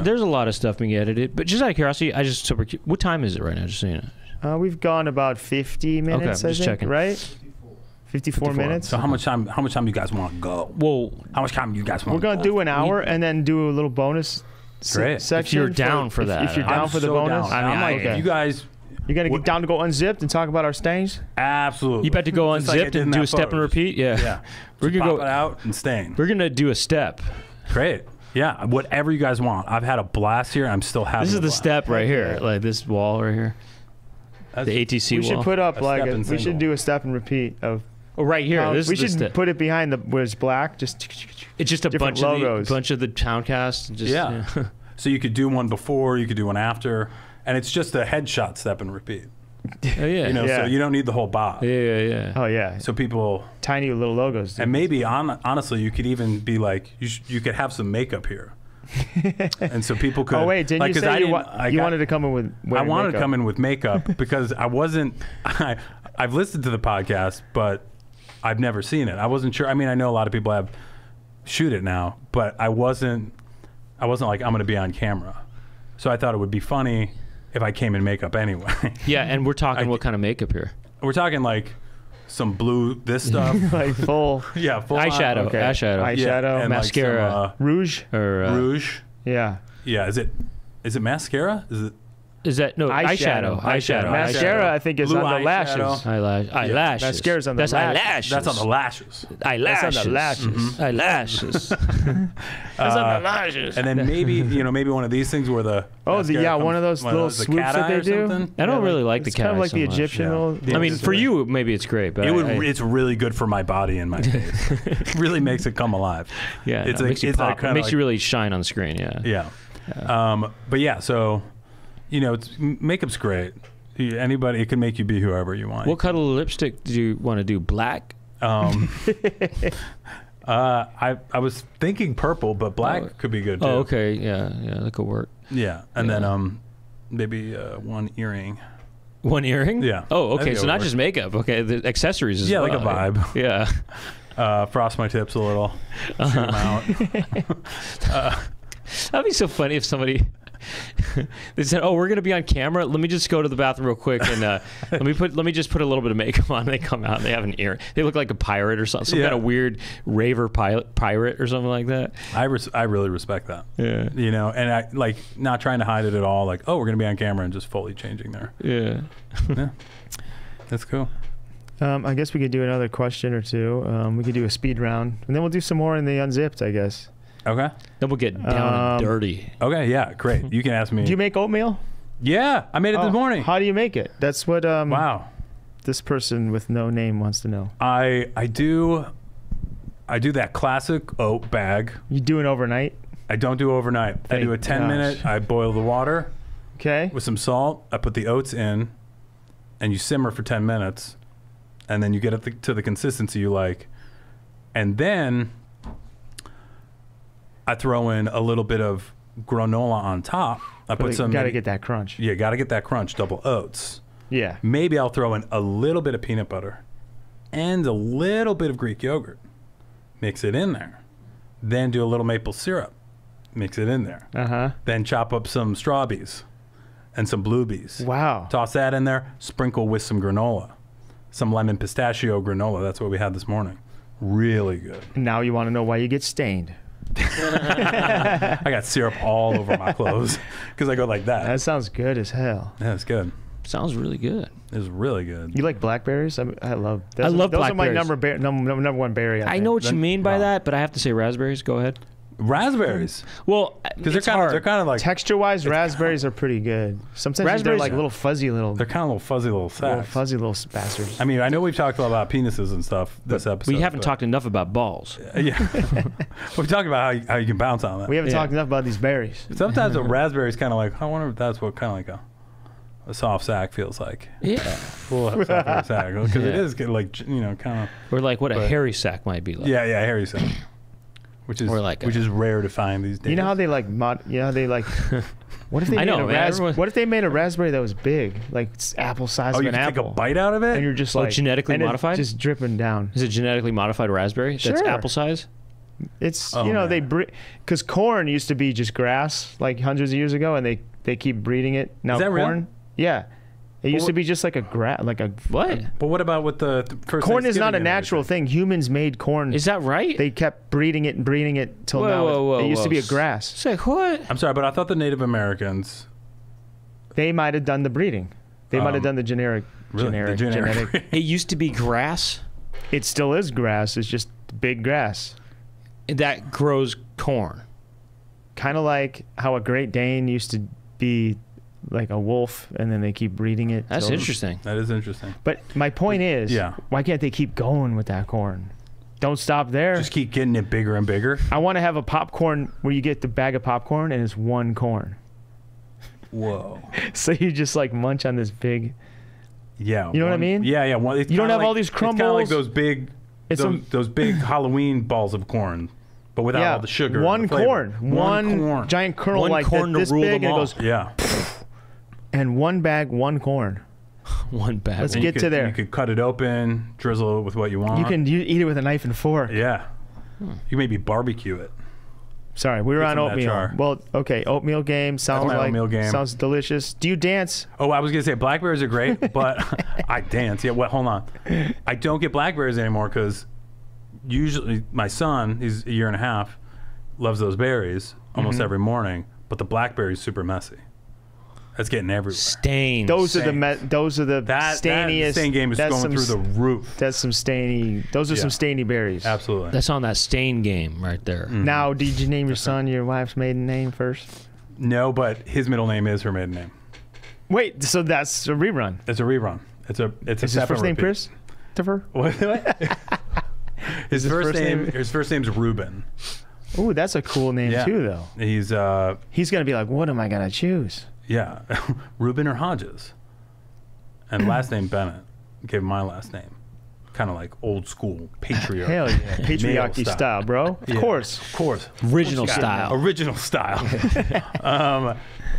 there's a lot of stuff being edited, but just out of curiosity, what time is it right now? Just so you know. We've gone about 50 minutes. Okay, I just think, checking. Right? 54 minutes. So how much time you guys want to go? Well, How much time you guys want? We're gonna do an hour and then do a little bonus Great. section. If you're down for that. If you're down I'm for the so bonus, down. I'm like, if you guys. you're gonna get down to go unzipped and talk about our stains. Absolutely. you bet to go Just like I unzipped did in and do that a step photo. and repeat. Yeah. Yeah. We're Just gonna pop go it out and stain. We're gonna do a step. Great. Yeah. Whatever you guys want. I've had a blast here. I'm still having. This is a the blast. step right here, like this wall right here, That's- the ATC We wall. should put up A like step and we should single. do a step and repeat of. oh, right here. This we is the should step. put it behind the where it's black. Just It's just a different bunch logos. of the Poundcast. Just, Yeah. So you could do one before, you could do one after, and it's just a headshot step and repeat. Oh, yeah. You know, Yeah. so you don't need the whole bob. Yeah. oh yeah, So people, tiny little logos. and maybe honestly, you could even be like, you could have some makeup here, and so people could. Oh wait, didn't you 'cause say you I wanted to come in with? I wanted makeup. to come in with makeup because I wasn't. I've listened to the podcast, but I've never seen it. I wasn't sure. I mean, I know a lot of people have shoot it now, but I wasn't like, I'm going to be on camera. So I thought it would be funny if I came in makeup anyway. Yeah, and we're talking what kind of makeup here? We're talking like some blue, this stuff. like full Yeah, full Eyeshadow. Okay. Eyeshadow. Eyeshadow, and mascara. Like some, rouge. Or rouge. Yeah, Yeah, is it mascara? Is it is that no Eyeshadow. eyeshadow? Mascara, I think, is Blue on the lashes. eyeshadow. Eyelashes. Mascara's on the That's lashes. eyelashes. That's on the lashes. eyelashes. That's on the lashes. Eyelashes. That's on the lashes. And then maybe one of these things where the mascara one of those little the swoops cat that eye they or do. something. I don't really like the It's cat kind of eye like so the much. Egyptian Yeah. little. I mean, for you, maybe it's great, but It's really good for my body and my face. It really makes it come alive. yeah, it's no, it like- makes you it's pop. like kinda It makes like- you really shine on the screen. Yeah. Yeah. But yeah, so makeup's great. Anybody, it can make you be whoever you want. What color lipstick do you want to do? Black? I was thinking purple, but black could be good too. Oh, okay. Yeah, that could work. Yeah, and Yeah. then maybe one earring. One earring? Yeah. Oh, I okay. think So it not would just makeup. Okay, the accessories as Yeah, well. like a vibe. Yeah. Frost my tips a little. Shoot 'em out. That'd be so funny if somebody They said, "Oh, we're gonna be on camera. Let me just go to the bathroom real quick and let me just put a little bit of makeup on." They come out and they have an ear. They look like a pirate or something, some kind of weird raver pirate or something like that. I really respect that. Yeah. You know, and I like not trying to hide it at all. Like, oh, we're gonna be on camera and just fully changing there. Yeah. Yeah, that's cool. I guess we could do another question or two. We could do a speed round, and then we'll do some more in the unzipped, I guess. Okay. Then we'll get down and dirty. Okay. Yeah. Great. You can ask me. Do you make oatmeal? Yeah, I made it this morning. How do you make it? That's what Wow. this person with no name wants to know. I do that classic oat bag. You do it overnight? I don't do overnight. I do a Thank 10-minute. gosh. I boil the water Okay. with some salt. I put the oats in, and you simmer for 10 minutes, and then you get it to the consistency you like, and then I throw in a little bit of granola on top. I put some. Got to get that crunch. Yeah, got to get that crunch. Double oats. Yeah. Maybe I'll throw in a little bit of peanut butter and a little bit of Greek yogurt. Mix it in there. Then do a little maple syrup. Mix it in there. Uh-huh. Then chop up some strawberries and some blueberries. Wow. Toss that in there. Sprinkle with some granola. Some lemon pistachio granola. That's what we had this morning. Really good. Now you want to know why you get stained. I got syrup all over my clothes because I go like that. That sounds good as hell. Yeah, it's good. Sounds really good. It was really good. You like blackberries? I love. I love those blackberries. are my number one berry. I think. know what you mean by wow. that, but I have to say raspberries. Go ahead. Raspberries. Well, Because it's they're hard. kind of like Texture-wise, raspberries are pretty good. Sometimes they're Raspberries like are- little fuzzy little they're kind of little fuzzy little sacks. bastards. I mean, I know we've talked a lot about penises and stuff this episode. we haven't but- talked enough about balls. Yeah, we talked about how you can bounce on that. We haven't Yeah. talked enough about these berries. Sometimes a raspberry is kind of like, I wonder if that's what kind of like a soft sack feels like. Yeah. Full soft sack because it Yeah. is like kind of. Or like what a But- hairy sack might be like. Yeah, hairy sack. Which is Or like which is rare to find these days. You know how they like what if they I made know, a man, everyone- what if they made a raspberry that was big, like it's apple size Oh, of you an can take apple, a bite out of it. and you're just Oh, like genetically and it's modified? just dripping down. Is it genetically modified raspberry? That's Sure. apple size? It's Oh, you know man. because corn used to be just grass like hundreds of years ago, and they keep breeding it now. Is that real? corn, yeah, it used to be just like a grass, like a What? But what about with the first corn is not a Thanksgiving and natural everything? thing. Humans made corn. Is that right? They kept breeding it and breeding it till Whoa, now. whoa, whoa, it used to be a whoa. grass. Say what? I'm sorry, but I thought the Native Americans. They might have done the breeding. They might have done the generic. Really? The Genetic. It used to be grass It still is grass. It's just big grass. that grows corn. Kind of like how a Great Dane used to be like a wolf, and then they keep breeding it. That's till- interesting. That is interesting. But my point is, Yeah. why can't they keep going with that corn? Don't stop there. Just keep getting it bigger and bigger. I want to have a popcorn where you get the bag of popcorn and it's one corn. Whoa. So you just like munch on this big. Yeah. You know what I mean? Yeah, yeah. Well, it's You don't kinda have like, all these It's kind of like crumbles. those big, It's those big Halloween balls of corn, but without Yeah, all the sugar. and one the flavor. corn, one corn. giant kernel One like corn to this rule big, them and it all. goes, Yeah. and one bag, one corn. One bag. Let's And get you to could, there. You could cut it open, drizzle it with what you want. You eat it with a knife and fork. Yeah. You maybe barbecue it. Sorry, we were Get on some of that oatmeal. char. Well, okay, oatmeal game sounds my like oatmeal game. sounds delicious. Do you dance? Oh, I was gonna say blackberries are great, but I dance. Yeah, hold on. I don't get blackberries anymore because usually my son, he's a year and a half, loves those berries almost Mm-hmm. every morning. But the blackberry's super messy. That's getting everywhere. Stains. Those are the Stain. those are the That stainiest. stain game is that's going some, through the roof. That's some stainy. Those are some Yeah. stainy berries. Absolutely. That's on that stain game right there. Now, did you name your son your wife's maiden name first? No, but his middle name is her maiden name. Wait, so that's a rerun. It's a rerun. It's a Is his separate first name repeat. Christopher? What? his first name. name- His first name's Ruben. Ooh, that's a cool name Yeah. too, though. He's He's gonna be like, what am I gonna choose? yeah, Ruben or Hodges, and last name Bennett. Gave him my last name. Kind of like old school patriarch. Hell yeah, patriarchy Male style, bro. Of Yeah. course. Of course. Original style. Original style.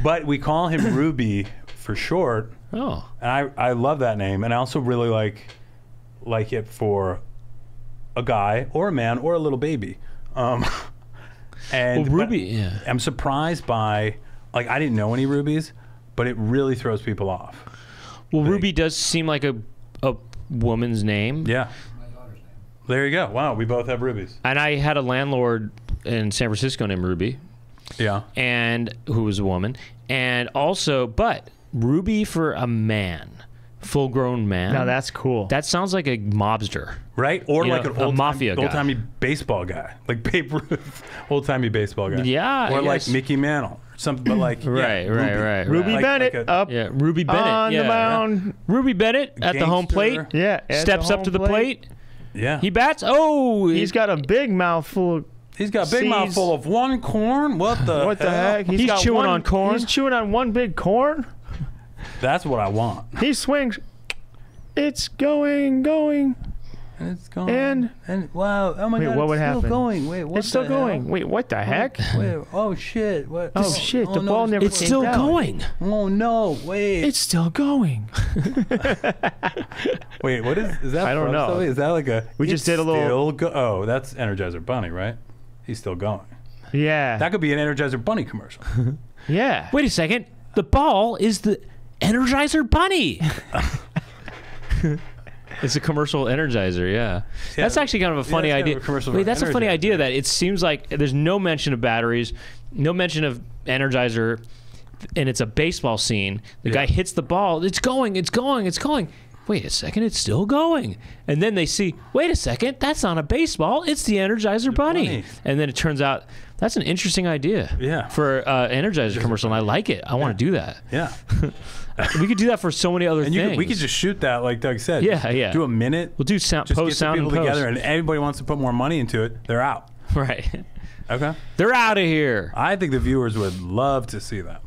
But we call him Ruby for short, Oh. and I love that name, and I also really like it for a guy or a man or a little baby. And Well, but Ruby, yeah. I'm surprised by like I didn't know any Rubies, but it really throws people off. Well, Ruby does seem like a woman's name. Yeah. There you go. Wow, we both have Rubies. And I had a landlord in San Francisco named Ruby. Yeah. And who was a woman. And also, but Ruby for a man, full-grown man. Now that's cool. That sounds like a mobster. Right? Or like an mafia guy. old-timey baseball guy. Like Babe Ruth, old-timey baseball guy. Yeah, Or I like guess. Mickey Mantle. Something, but like, Right. Ruby Like- Bennett like a- up Yeah, Ruby Bennett. on yeah. the mound. Ruby Bennett at the home plate. Gangster. Yeah, at Steps the up to home the plate. Yeah. He bats. Oh, He's got a big mouthful of He's got a big seeds. mouthful of one corn. What the What the hell? heck? He's got chewing one, on corn. He's chewing on one big corn. That's what I want. He swings. It's going. And it's going. And wow, oh my Wait, God, what it's would still happen? going. Wait, what it's still the hell? going. Wait, what the heck? Wait, oh shit! What? Oh, shit, the no, ball never it's came still down. going. Oh no! Wait, It's still going. wait. What is that? I don't from know. something? Is that like a? We just it's did a little- Still oh, that's Energizer Bunny, right? He's still going. Yeah. That could be an Energizer Bunny commercial. Yeah. Wait a second. The ball is the Energizer Bunny. It's a commercial Energizer, yeah. That's actually kind of a funny it's kind idea. of a commercial Wait, for that's a funny Energizer. idea that it seems like there's no mention of batteries, no mention of Energizer, and it's a baseball scene. The guy hits the ball. It's going. Wait a second, it's still going. And then they see, wait a second, that's not a baseball. It's the Energizer Bunny. Bunny. And then it turns out that's an interesting idea Yeah. for Energizer commercial, and I like it. I want to do that. Yeah. We could do that for so many other And things. we could just shoot that, like Doug said. Yeah, Just yeah. Do a minute. We'll do sound, Just post get some sound people and post. together, and anybody wants to put more money into it, they're out. Right. Okay. They're out of here. I think the viewers would love to see that.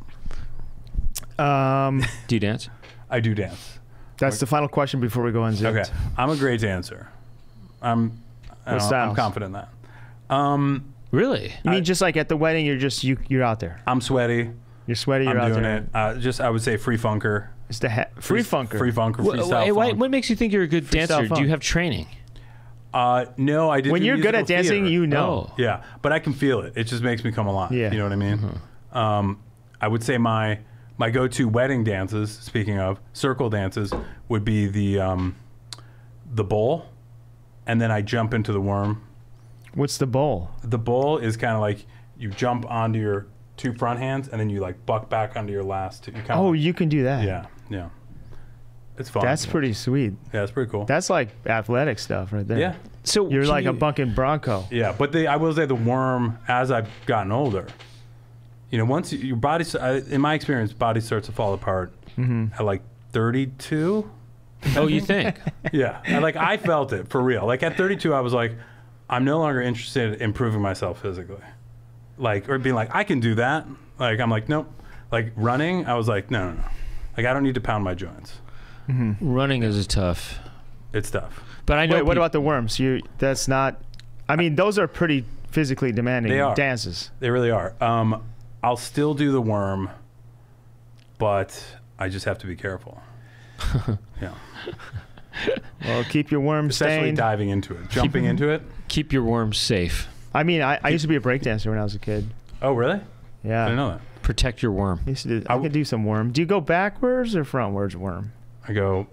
Do you dance? I do dance. That's the final question before we go on Zipped. Okay. I'm a great dancer. I'm styles? confident in that. Really? You mean just like at the wedding, you're out there. I'm sweaty. You're sweaty. You're I'm out doing there. it. I would say free funker. It's the free funker. Free funker. Freestyle What, funk. what makes you think you're a good Freestyle dancer? Do funk. you have training? No, I did. When do you're good at musical dancing, theater. you know. Oh. Yeah, but I can feel it. It just makes me come alive. Yeah. You know what I mean? I would say my go-to wedding dances, speaking of circle dances, would be the bowl, and then I jump into the worm. What's the bowl? The bowl is kind of like you jump onto your two front hands, and then you like buck back onto your last two. You kinda Oh, like- you can do that. yeah. It's fun. That's pretty sweet. Yeah, it's pretty cool. That's like athletic stuff right there. Yeah. So You're can like you, a bunking bronco. Yeah, but I will say the worm, as I've gotten older, you know, once your body, in my experience, body starts to fall apart at like 32. Oh, you think? Yeah, I felt it for real. Like at 32, I was like, I'm no longer interested in improving myself physically, like or being like I can do that. Like I'm like nope. Like running, I was like no. Like I don't need to pound my joints. Running is tough. It's tough. But I know. Wait, what about the worms? That's not. I mean, those are pretty physically demanding They are. dances. They really are. I'll still do the worm, but I just have to be careful. Yeah. Well, keep your worms Especially stained. diving into it, jumping into it. Keep your worms safe. I mean, I used to be a breakdancer when I was a kid. Oh, really? Yeah. I didn't know that. Protect your worm. I could do some worm. Do you go backwards or frontwards worm? I go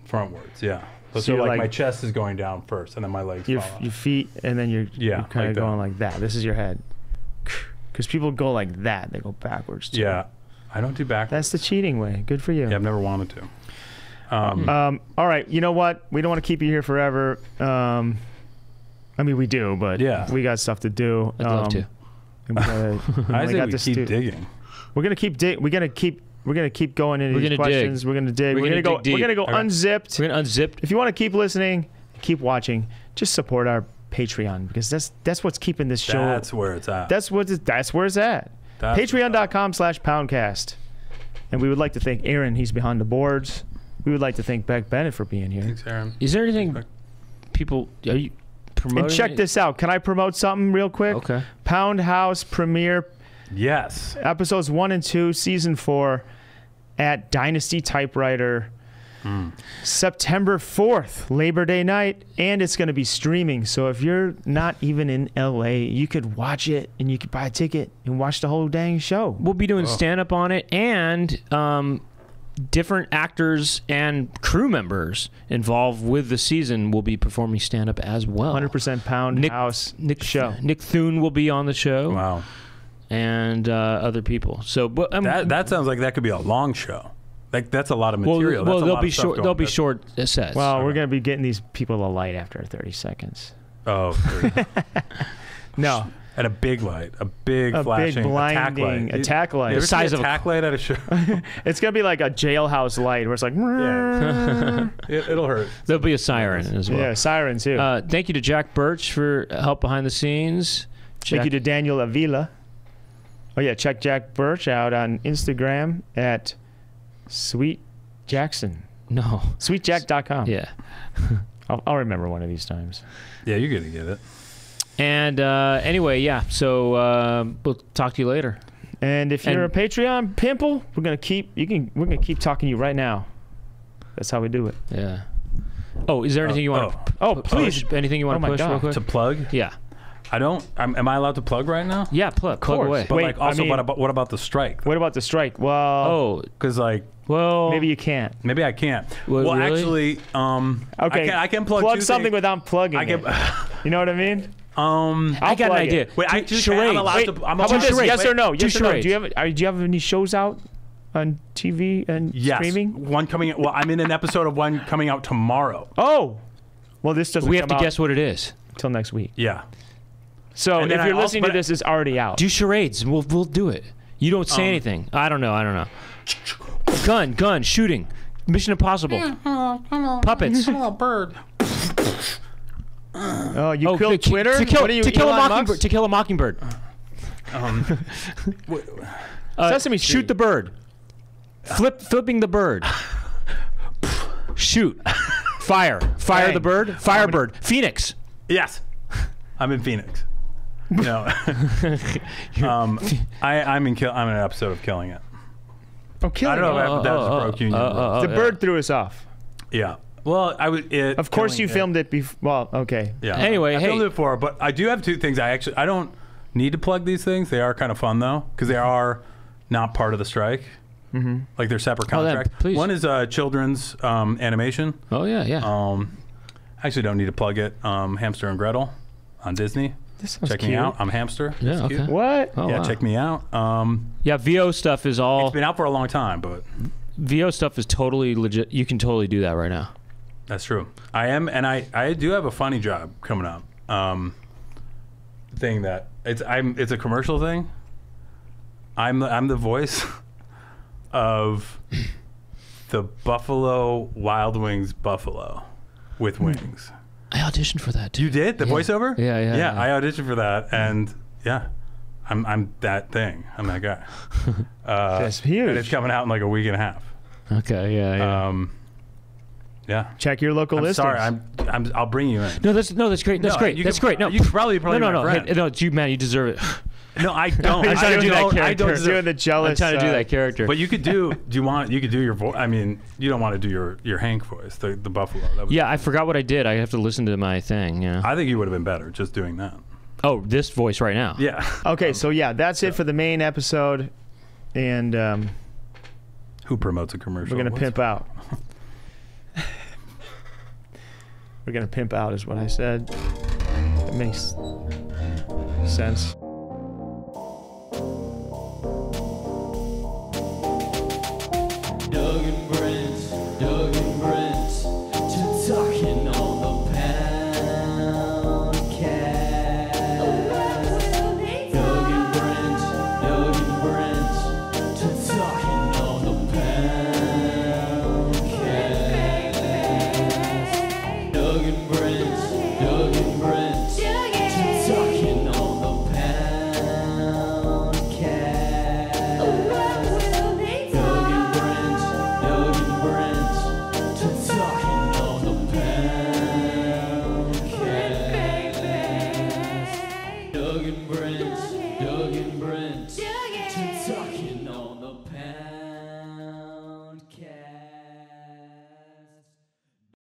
frontwards, yeah. So, So you're like like- my chest is going down first, and then my legs Your follow. your feet, and then you're Yeah, kind like of that. going like that. This is your head. Because people go like that. They go backwards too. Yeah, I don't do backwards. That's the cheating way. Good for you. Yeah, I've never wanted to. All right. You know what? We don't want to keep you here forever. I mean, we do, but Yeah. we got stuff to do. I'd love to. And we gotta, I we say got we this keep to- digging. We're gonna keep We're gonna keep going into We're these gonna dig. questions. We're gonna dig. We're We're gonna gonna go. dig deep. We're gonna go Okay. unzipped. We're gonna unzip. If you want to keep listening, keep watching. Just support our Patreon because that's what's keeping this show. That's where it's at. That's where it's at. That's Patreon.com/Poundcast. And we would like to thank Aaron. He's behind the boards. We would like to thank Beck Bennett for being here. Thanks, Aaron. Is there anything people are you promoting? And check this out. Can I promote something real quick? Okay. Pound House premiere Yes. episodes 1 and 2, season 4 at Dynasty Typewriter. September 4th, Labor Day night, and it's going to be streaming. So if you're not even in LA, you could watch it and you could buy a ticket and watch the whole dang show. We'll be doing stand-up on it, and different actors and crew members involved with the season will be performing stand-up as well. 100% Poundhouse show. Nick Thune will be on the show. Wow. And other people. So but, that sounds like that could be a long show. Like that's a lot of material. Well, That's a they'll lot be of stuff short. going They'll be on. short sets. Well, we're going to be getting these people a light after 30 seconds. Oh, No. and a big light, a big flashing big blinding attack light. attack light. You ever The size see of a- attack light at a show? It's going to be like a jailhouse light where it's like, Yeah. It'll hurt. There'll be a siren as well. yeah, siren too. Thank you to Jack Birch for help behind the scenes. Thank you to Daniel Avila. Oh, yeah, check Jack Birch out on Instagram at Sweet Jackson. No. Sweetjack.com. Yeah. I'll remember one of these times. Yeah, you're gonna get it. And anyway, yeah. So we'll talk to you later. And if you're a Patreon pimple, we're gonna keep talking to you right now. That's how we do it. Yeah. Oh, is there anything you want to? Oh, please. Anything you want Oh my to push God. real quick? To plug? Yeah. I don't. Am I allowed to plug right now? Yeah. Plug away. But Wait, like, also, I mean- what about the strike? What about the strike? Well, Oh, Because like, well. maybe you can't. maybe I can't. Well, Well, really? actually, Okay, I can plug two something things. without plugging I can. it. You know what I mean? I got an plug idea. it. Wait, I Two just I'm charades. allowed Wait, to. I'm how allowed about this? charades. Yes or no? Two Yes or no? charades. Do you have any shows out on TV and Yes, streaming? one coming. Well, I'm in an episode of one coming out tomorrow. Oh, well, this doesn't We have come to out guess what it is. until next week. Yeah. So And if then you're I also- listening to but- this, it's already out. Do charades. We'll do it. You don't say anything. I don't know. Gun, shooting. Mission Impossible. Puppets. Hello, bird. Oh, you killed Twitter? To kill, What are you, to kill a Elon mockingbird. Musk? To kill a mockingbird. Sesame Shoot Street. the bird. Flipping the bird. Shoot. Fire Dang. the bird. Firebird. Phoenix. Yes, I'm in Phoenix. No, I'm in an episode of Killing It. Oh, killing I don't know it. if that was a broke union. rule. The bird threw us off. Yeah. Well, I would. Of course, you filmed it before. Well, okay. Yeah. Anyway, I hey. filmed it before, but I do have two things. I don't need to plug these things. They are kind of fun though, because they are not part of the strike. Mm-hmm. Like they're separate Oh, then, contracts. please. One is children's animation. Oh yeah. I actually don't need to plug it. Hamster and Gretel on Disney. This sounds Check cute. me out. I'm Hamster. Yeah, It's cute. okay. What? Oh, Yeah, wow. check me out. Yeah, VO stuff is all. It's been out for a long time, but VO stuff is totally legit. You can totally do that right now. that's true. I am, and I do have a funny job coming up. Thing that it's a commercial thing. I'm the voice of the Buffalo Wild Wings buffalo with wings. I auditioned for that too. You did the voiceover? Yeah. Yeah, I auditioned for that, and yeah, I'm that thing. I'm that guy. That's huge. And it's coming out in like a week and a half. Okay. Yeah. Yeah. Check your local I'm listings. sorry. I'll bring you in. No, that's great. That's No, great. you That's can- great. No, you can probably no. my friend. Hey, no, it's you, man. You deserve it. No, I don't. He's I trying to do that don't- character. I don't He's doing the I'm jealous. trying to do that character. But you could do. You could do your voice. I mean, you don't want to do your Hank voice, the buffalo. That was, Yeah, I forgot what I did. I have to listen to my thing. Yeah. I think you would have been better just doing that. Oh, this voice right now. Yeah. Okay, so yeah, that's it for the main episode, and Who promotes a commercial? we're gonna What's- pimp out. We're gonna pimp out, is what I said. That makes sense.